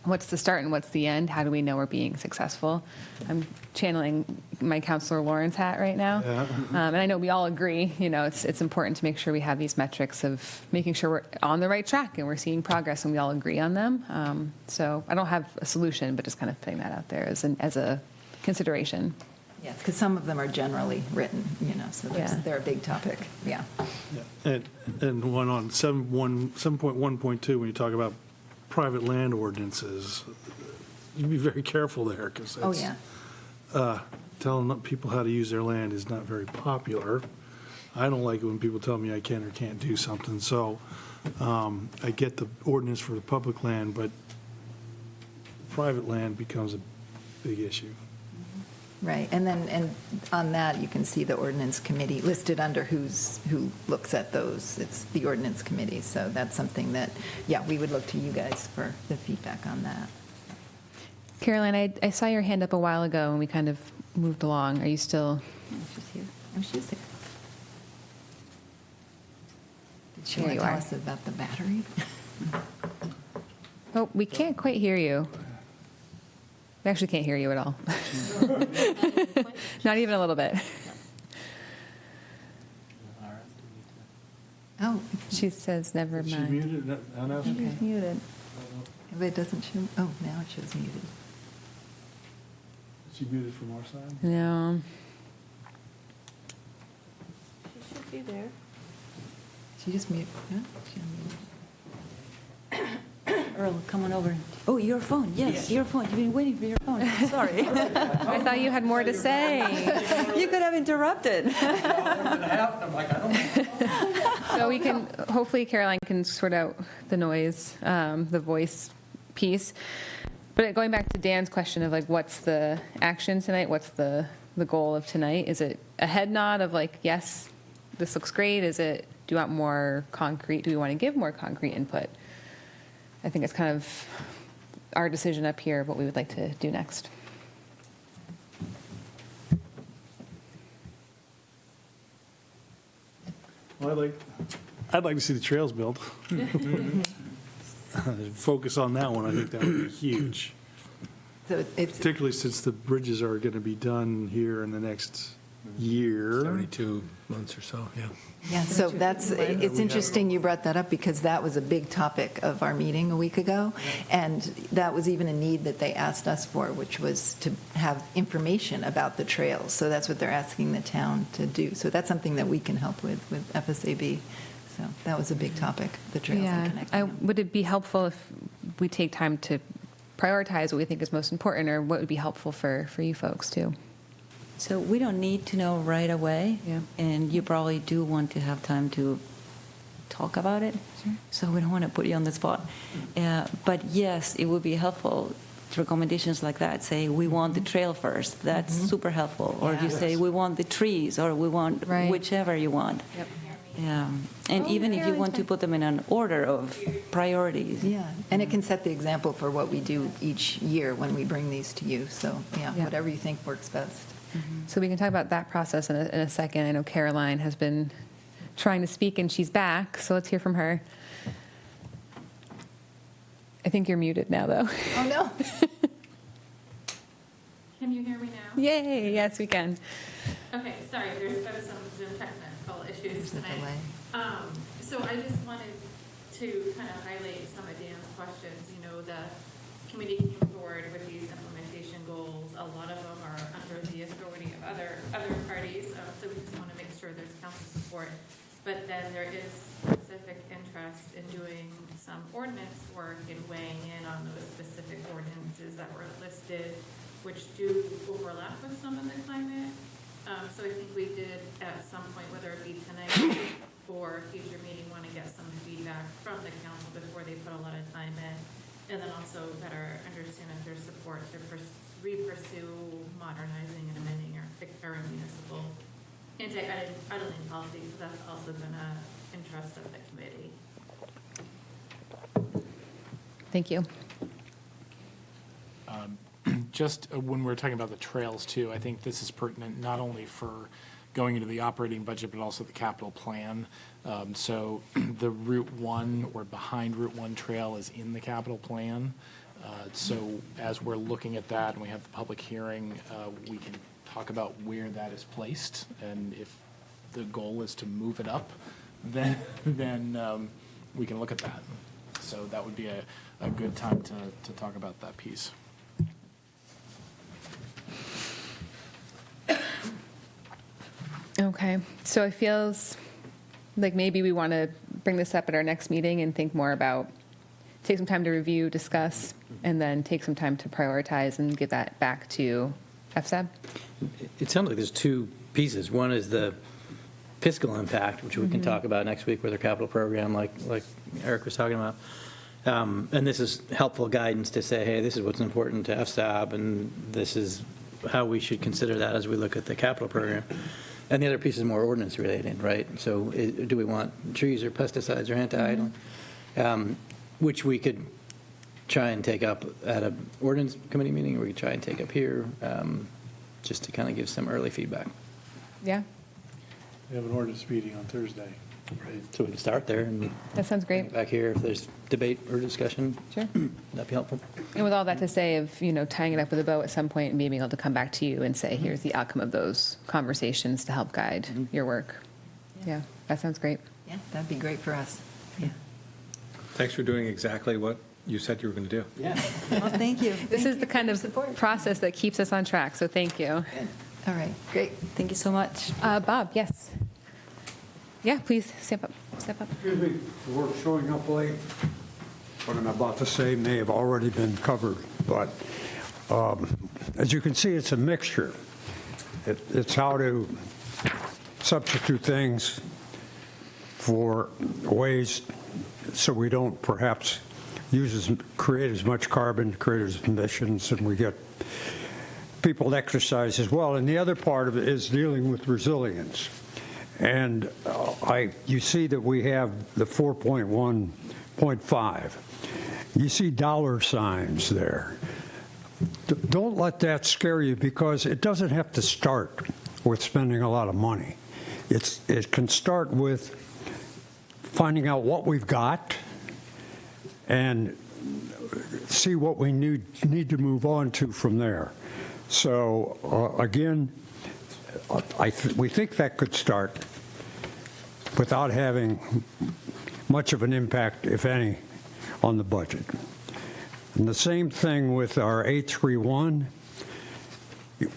what's the start and what's the end? How do we know we're being successful? I'm channeling my Councilor Lawrence hat right now. And I know we all agree, it's important to make sure we have these metrics of making sure we're on the right track and we're seeing progress and we all agree on them. So I don't have a solution, but just kind of putting that out there as a consideration. Yes, because some of them are generally written, so they're a big topic. Yeah. And one on 7.1.2, when you talk about private land ordinances, you be very careful there, because telling people how to use their land is not very popular. I don't like it when people tell me I can or can't do something. So I get the ordinance for the public land, but private land becomes a big issue. Right, and on that, you can see the ordinance committee listed under who looks at those. It's the ordinance committee, so that's something that, we would look to you guys for the feedback on that. Caroline, I saw your hand up a while ago and we kind of moved along. Are you still? She's here. Oh, she's there. Did she There want you to tell are. us about the battery? Oh, we can't quite hear you. We actually can't hear you at all. Not even a little bit. Oh. She says never mind. Is she muted? No, Okay. She's muted. But it doesn't show, now it shows muted. Is she muted from our side? No. She should be there. She just muted. Huh? She unmuted. Earl, come on over. Oh, your phone. Yes, your phone. You've been waiting for your phone. Sorry. I thought you had more to say. You could have interrupted. So we can, hopefully Caroline can sort out the noise, the voice piece. But going back to Dan's question of what's the action tonight? What's the goal of tonight? Is it a head nod of yes, this looks great? Is it, do you want more concrete? Do we want to give more concrete input? I think it's kind of our decision up here of what we would like to do next. Well, I'd like to see the trails built. Focus on that one. I think that would be huge. So it's Particularly since the bridges are going to be done here in the next year. 72 months or so, yeah. Yeah, so it's interesting you brought that up, because that was a big topic of our meeting a week ago, and that was even a need that they asked us for, which was to have information about the trails. So that's what they're asking the town to do. So that's something that we can help with FSAB. So that was a big topic, the trails and connecting them. Would it be helpful if we take time to prioritize what we think is most important, or what would be helpful for you folks too? So we don't need to know right away, and you probably do want to have time to talk about it. Sure. So we don't want to put you on the spot. But yes, it would be helpful recommendations like that, say, we want the trail first, that's super helpful. Or you say, we want the trees, or we want whichever you want. Yep. Yeah, and even if you want to put them in an order of priorities. Yeah, and it can set the example for what we do each year when we bring these to you. So, yeah, whatever you think works best. So we can talk about that process in a second. I know Caroline has been trying to speak, and she's back, so let's hear from her. I think you're muted now, though. Oh, no. Can you hear me now? Yay, yes, we can. Okay, sorry, there's been some Zoom technical issues tonight. So I just wanted to kind of highlight some of Dan's questions. You know, the committee came forward with these implementation goals. A lot of them are under the authority of other parties, so we just want to make sure there's council support. But then there is specific interest in doing some ordinance work and weighing in on those specific ordinances that were listed, which do overlap with some of the climate. So I think we did at some point, whether it be tonight or a future meeting, want to get some feedback from the council before they put a lot of time in. And then also better understand if there's support to re-pursue modernizing and amending our municipal anti-idling policy, because that's also been an interest of the committee. Thank you. Just when we're talking about the trails too, I think this is pertinent not only for going into the operating budget, but also the capital plan. So the Route 1 or behind Route 1 trail is in the capital plan. So as we're looking at that and we have the public hearing, we can talk about where that is placed. And if the goal is to move it up, then we can look at that. So that would be a good time to talk about that piece. Okay, so it feels like maybe we want to bring this up at our next meeting and think more about, take some time to review, discuss, and then take some time to prioritize and get that back to FSAB. It sounds like there's two pieces. One is the fiscal impact, which we can talk about next week with our capital program, like Eric was talking about. And this is helpful guidance to say, hey, this is what's important to FSAB, and this is how we should consider that as we look at the capital program. And the other piece is more ordinance related, right? So do we want trees or pesticides or anti-idling? Which we could try and take up at an ordinance committee meeting, or we could try and take up here, just to kind of give some early feedback. Yeah, We have an ordinance meeting on Thursday. Right. So we can start there and that sounds great. back here if there's debate or discussion. Sure. That'd be helpful. And with all that to say of, tying it up with a bow at some point and being able to come back to you and say, here's the outcome of those conversations to help guide your work. Yeah, that sounds great. Yeah, that'd be great for us. Yeah. Thanks for doing exactly what you said you were going to do. Yeah. Well, thank you. This is the kind of process that keeps us on track, so thank you. Good. All right, great. Thank you so much. Bob, yes. Yeah, please step up. Step up. Excuse me for showing up late. What I'm about to say may have already been covered, but as you can see, it's a mixture. It's how to substitute things for ways so we don't perhaps create as much carbon, create as emissions, and we get people exercise as well. And the other part of it is dealing with resilience. And you see that we have the 4.1.5. You see dollar signs there. Don't let that scare you, because it doesn't have to start with spending a lot of money. It can start with finding out what we've got and see what we need to move on to from there. So again, we think that could start without having much of an impact, if any, on the budget. And the same thing with our 831.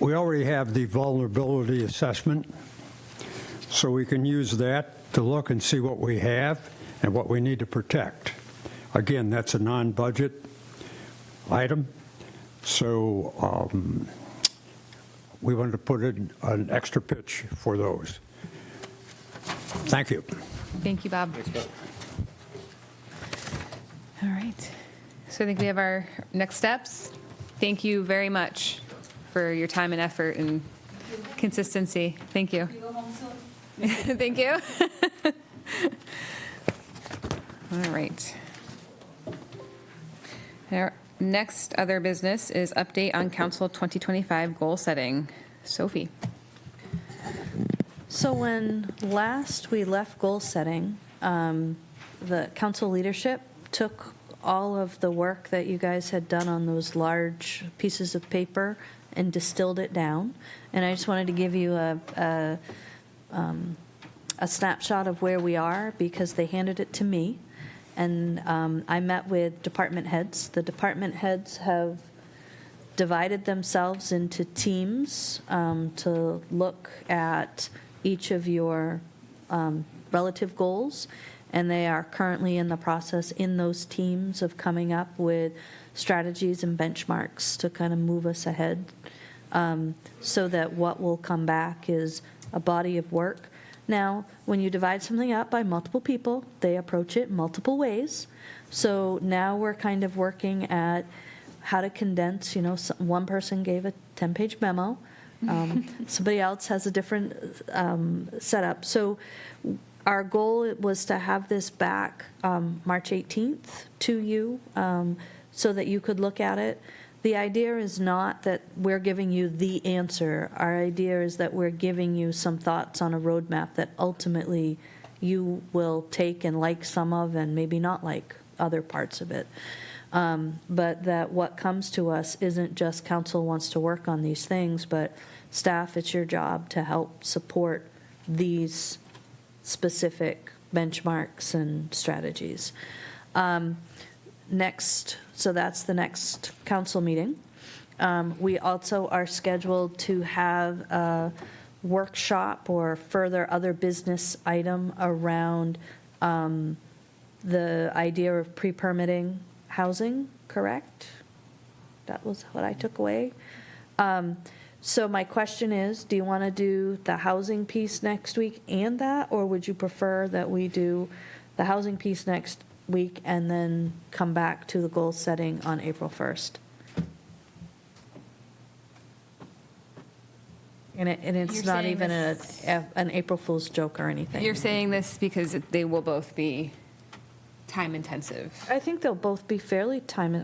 We already have the vulnerability assessment, so we can use that to look and see what we have and what we need to protect. Again, that's a non-budget item, so we wanted to put in an extra pitch for those. Thank you. Thank you, Bob. Thanks, Bob. All right. So I think we have our next steps. Thank you very much for your time and effort and consistency. Thank you. Thank you. All right. Our next other business is update on Council 2025 goal setting. Sophie. So when last we left goal setting, the council leadership took all of the work that you guys had done on those large pieces of paper and distilled it down. And I just wanted to give you a snapshot of where we are because they handed it to me. And I met with department heads. The department heads have divided themselves into teams to look at each of your relative goals. And they are currently in the process in those teams of coming up with strategies and benchmarks to kind of move us ahead so that what will come back is a body of work. Now, when you divide something up by multiple people, they approach it multiple ways. So now we're kind of working at how to condense, one person gave a 10-page memo. Somebody else has a different setup. So our goal was to have this back March 18th to you so that you could look at it. The idea is not that we're giving you the answer. Our idea is that we're giving you some thoughts on a roadmap that ultimately you will take and like some of and maybe not like other parts of it. But that what comes to us isn't just council wants to work on these things, but staff, it's your job to help support these specific benchmarks and strategies. Next, so that's the next council meeting. We also are scheduled to have a workshop or further other business item around the idea of pre-permitting housing, correct? That was what I took away. So my question is, do you want to do the housing piece next week and that, or would you prefer that we do the housing piece next week and then come back to the goal setting on April 1st? And it's You're not saying even this- an April Fool's joke or anything. You're saying this because they will both be time intensive. I think they'll both be fairly time.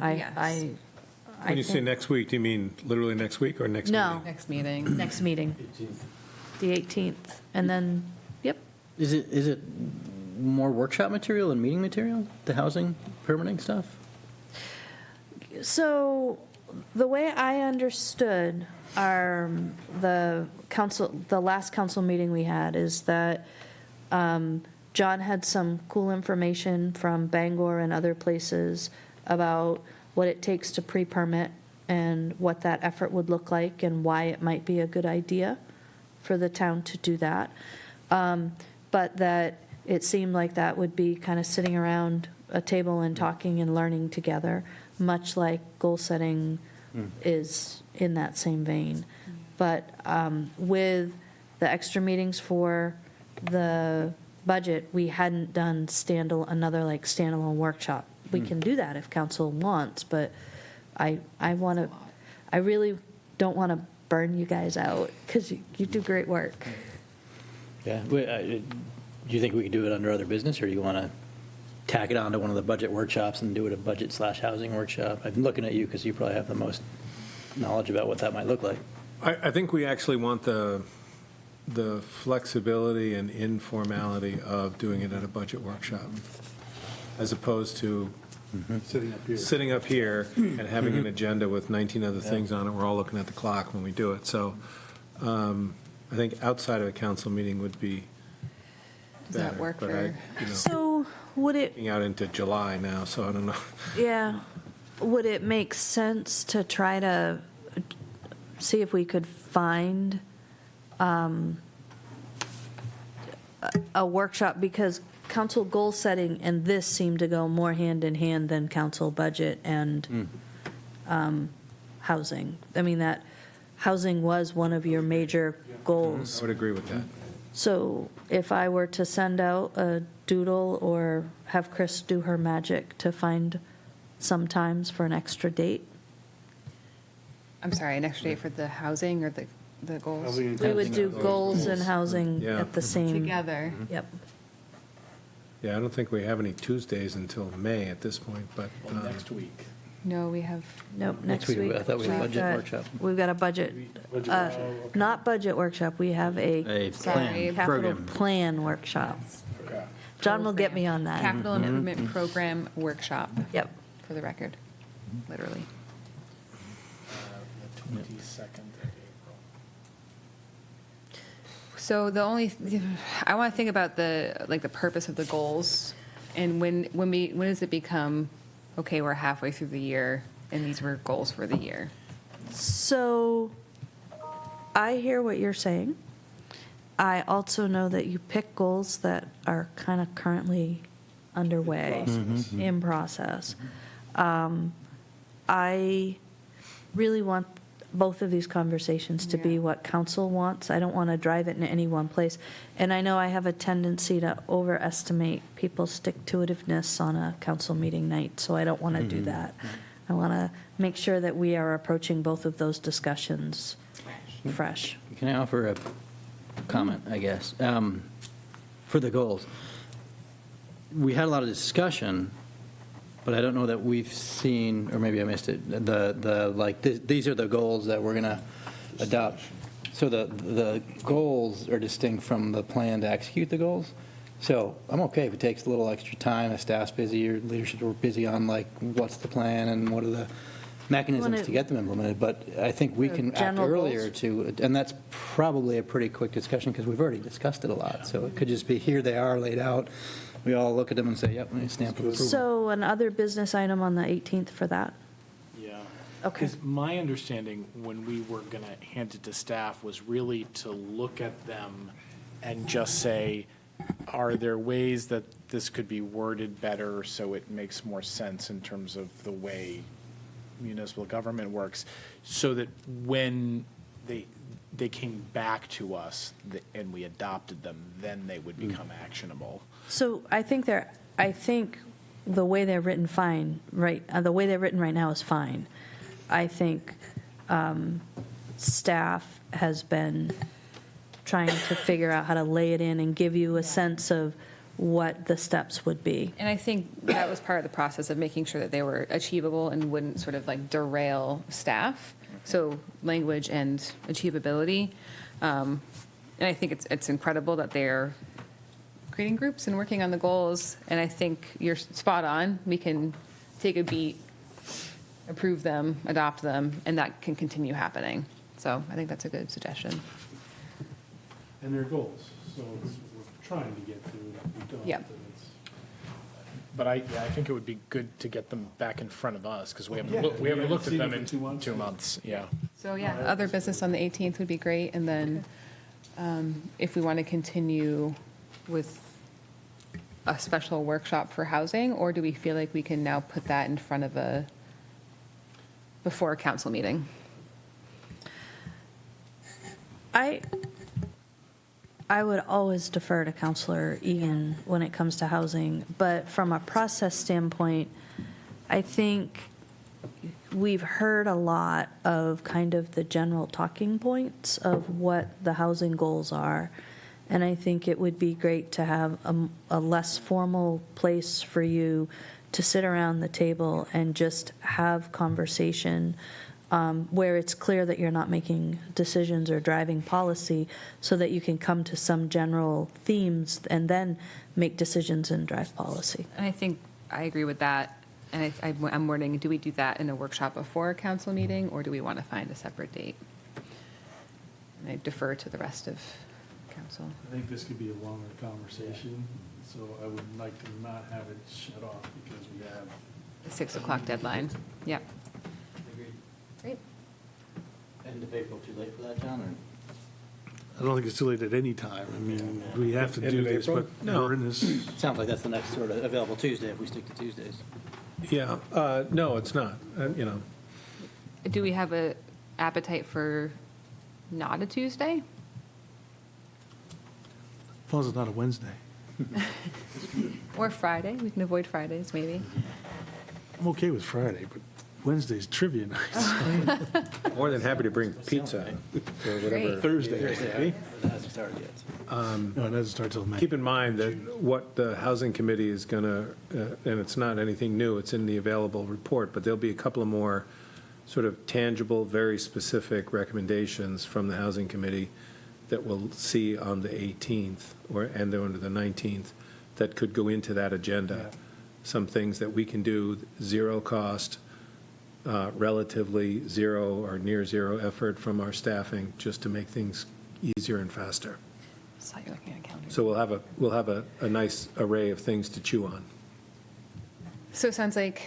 When you say next week, do you mean literally next week or next No. meeting? Next meeting. Next meeting. The 18th. And then, yep. Is it more workshop material and meeting material, the housing permitting stuff? So the way I understood the last council meeting we had is that John had some cool information from Bangor and other places about what it takes to pre-permit and what that effort would look like and why it might be a good idea for the town to do that. But that it seemed like that would be kind of sitting around a table and talking and learning together, much like goal setting is in that same vein. But with the extra meetings for the budget, we hadn't done another standalone workshop. We can do that if council wants, but I really don't want to burn you guys out because you do great work. Yeah. Do you think we could do it under other business, or do you want to tack it on to one of the budget workshops and do it a budget/housing workshop? I'm looking at you because you probably have the most knowledge about what that might look like. I think we actually want the flexibility and informality of doing it at a budget workshop, as opposed to sitting up here and having an agenda with 19 other things on it. We're all looking at the clock when we do it. So I think outside of a council meeting would be Does that better, work but for? So would it? Looking out into July now, so I don't know. Yeah. Would it make sense to try to see if we could find a workshop? Because council goal setting and this seem to go more hand in hand than council budget and housing. I mean, that housing was one of your major goals. I would agree with that. So if I were to send out a doodle or have Chris do her magic to find some times for an extra date? I'm sorry, an extra date for the housing or the goals? Housing and We would do housing. goals and housing Yeah. at the same. Together. Yep. Yeah, I don't think we have any Tuesdays until May at this point, but. Next week. No, we have. Nope, Next next week, week. I thought we had a we've budget got- workshop. We've got a budget, not budget workshop, we have A plan, capital program. plan workshop. John will get me on that. Capital Improvement Program Workshop. Yep. For the record, literally. The 22nd of April. So the only, I want to think about the purpose of the goals, and when does it become, okay, we're halfway through the year, and these were goals for the year? So I hear what you're saying. I also know that you pick goals that are kind of currently underway, in process. I really want both of these conversations to be what council wants. I don't want to drive it in any one place. And I know I have a tendency to overestimate people's stick-to-itiveness on a council meeting night, so I don't want to do that. I want to make sure that we are approaching both of those discussions fresh. Can I offer a comment, I guess? For the goals, we had a lot of discussion, but I don't know that we've seen, or maybe I missed it, these are the goals that we're going to adopt. So the goals are distinct from the plan to execute the goals. So I'm okay if it takes a little extra time, if staff's busy or leadership are busy on what's the plan and what are the mechanisms to get them implemented. But I think we can act General earlier goals? and that's probably a pretty quick discussion because we've already discussed it a lot. So it could just be, here they are laid out. We all look at them and say, yep, we stamp of approval. So another business item on the 18th for that? Yeah. Okay. Because my understanding when we were going to hand it to staff was really to look at them and just say, are there ways that this could be worded better so it makes more sense in terms of the way municipal government works, so that when they came back to us and we adopted them, then they would become actionable. So I think the way they're written fine, right, the way they're written right now is fine. I think staff has been trying to figure out how to lay it in and give you a sense of what the steps would be. And I think that was part of the process of making sure that they were achievable and wouldn't sort of derail staff. So language and achievability. And I think it's incredible that they're creating groups and working on the goals. And I think you're spot on. We can take a beat, approve them, adopt them, and that can continue happening. So I think that's a good suggestion. And their goals, so we're trying to get to, we don't. Yep. But I think it would be good to get them back in front of us, because we haven't Yeah, we haven't looked at seen them them in in 2 months. Yeah. So yeah, other business on the 18th would be great. And then if we want to continue with a special workshop for housing, or do we feel like we can now put that in front of before a council meeting? I would always defer to Councilor Egan when it comes to housing, but from a process standpoint, I think we've heard a lot of kind of the general talking points of what the housing goals are. And I think it would be great to have a less formal place for you to sit around the table and just have conversation where it's clear that you're not making decisions or driving policy, so that you can come to some general themes and then make decisions and drive policy. And I think I agree with that. And I'm wondering, do we do that in a workshop before a council meeting, or do we want to find a separate date? And I defer to the rest of council. I think this could be a longer conversation, so I would like to not have it shut off because we have. The 6 o'clock deadline. Yep. Great. End of April, too late for that, John? I don't think it's too late at any time. I mean, we have to End do of this, April? but No. we're in this. Sounds like that's the next sort of available Tuesday if we stick to Tuesdays. Yeah, no, it's not, Do we have a appetite for not a Tuesday? As long as it's not a Wednesday. Or Friday? We can avoid Fridays, maybe. I'm okay with Friday, but Wednesday's trivia night. More than happy to bring pizza or whatever. Great. Thursday. It hasn't started yet. No, it doesn't start till May. Keep in mind that what the Housing Committee is going to, and it's not anything new, it's in the available report, but there'll be a couple of more sort of tangible, very specific recommendations from the Housing Committee that we'll see on the 18th and then the 19th that could go into that agenda. Some things that we can do, zero cost, relatively zero or near zero effort from our staffing, just to make things easier and faster. Saw you looking at a calendar. So we'll have a nice array of things to chew on. So it sounds like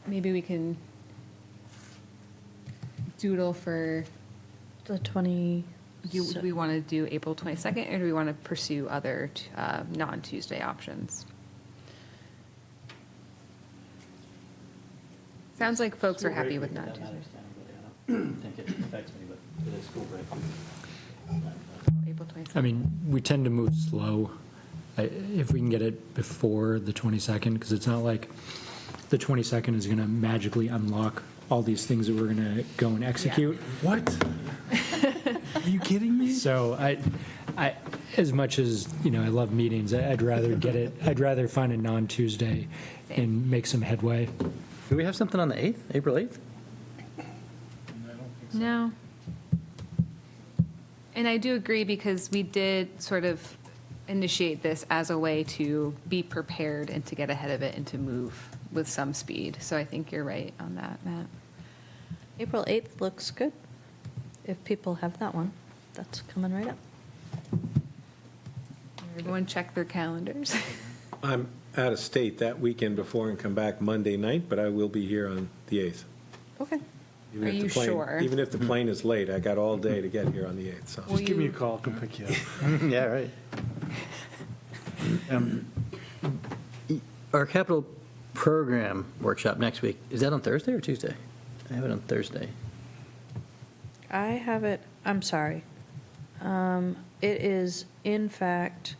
maybe we can doodle for, The 20. do we want to do April 22nd, or do we want to pursue other non-Tuesday options? Sounds like folks are happy with non-Tuesdays. I don't think it affects me, but it is school break. April 22nd. I mean, we tend to move slow if we can get it before the 22nd, because it's not like the 22nd is going to magically unlock all these things that we're going to go and execute. Yeah. What? Are you kidding me? So I, as much as, I love meetings, I'd rather get it, I'd rather find a non-Tuesday and make some headway. Do we have something on the 8th, April 8th? No. And I do agree, because we did sort of initiate this as a way to be prepared and to get ahead of it and to move with some speed. So I think you're right on that, Matt. April 8th looks good. If people have that one, that's coming right up. Everyone check their calendars. I'm out of state that weekend before and come back Monday night, but I will be here on the 8th. Okay. Even Are if the you plane- sure? Even if the plane is late, I got all day to get here on the 8th, so. Just give me a call, I'll come pick you up. Yeah, right. Our capital program workshop next week, is that on Thursday or Tuesday? I have it on Thursday. I have it, I'm sorry. It is, in fact,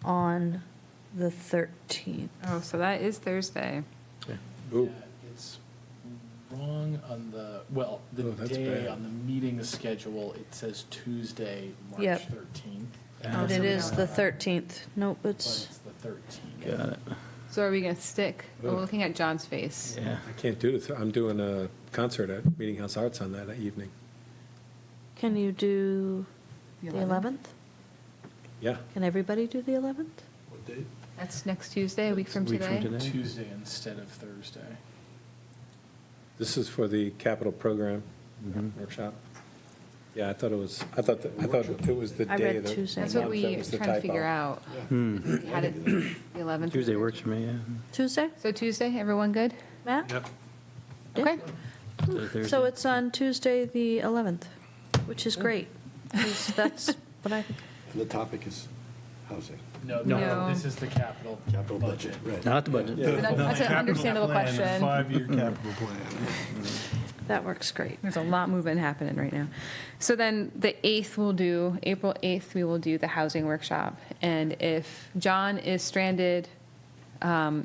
on the 13th. Oh, so that is Thursday. Ooh. It's wrong on the, well, the that's day bad. on the meeting schedule, it says Tuesday, March Yep. 13th. But it is the 13th. Nope, But it's, it's the 13th. Got it. So are we going to stick? We're looking at John's face. Yeah. I can't do this. I'm doing a concert at Meeting House Arts on that evening. can you do The the 11th? 11th? Yeah. Can everybody do the 11th? What date? That's next Tuesday, a week from today. Tuesday instead of Thursday. This is for the capital program workshop. Yeah, I thought it was the I day read of the Tuesday. That's month what that we was the trying to figure typo. out. We had it the 11th. Tuesday works for me, yeah. Tuesday, So Tuesday, everyone good? Matt? Yep. Okay. Thursday. So it's on Tuesday, the 11th, which is great. 'cause that's what I, And the topic is housing. No. This is the capital Budget, right. Not the budget. That's an understandable question. 5-year capital plan. that works great. There's a lot moving happening right now. So then the 8th we'll do, April 8th, we will do the housing workshop. And if John is stranded,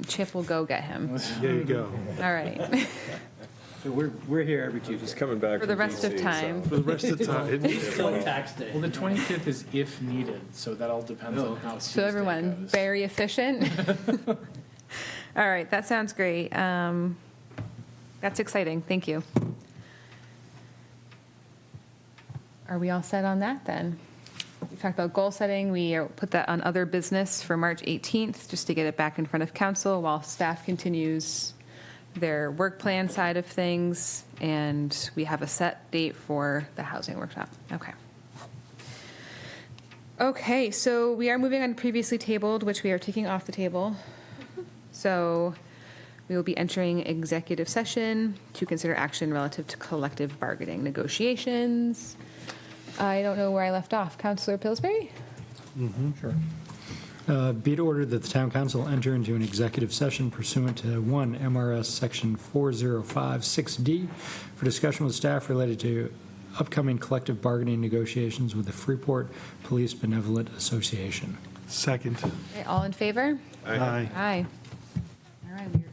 Chip will go get him. There you go. All right. So we're here every Tuesday. He's coming back For the from rest of DC, time. For the rest of the time. Till tax day. Well, the 25th is if needed, so that all depends on how Tuesday So everyone, goes. very efficient. All right, that sounds great. That's exciting. Thank you. Are we all set on that then? We talked about goal setting. We put that on other business for March 18th, just to get it back in front of council while staff continues their work plan side of things. And we have a set date for the housing workshop. Okay. Okay, so we are moving on to previously tabled, which we are taking off the table. So we will be entering executive session to consider action relative to collective bargaining negotiations. I don't know where I left off. Councilor Pillsbury? Sure. Be it ordered that the town council enter into an executive session pursuant to 1 MRS Section 4056D for discussion with staff related to upcoming collective bargaining negotiations with the Freeport Police Benevolent Association. Second. Okay, all in favor? Aye. Aye. All right, we are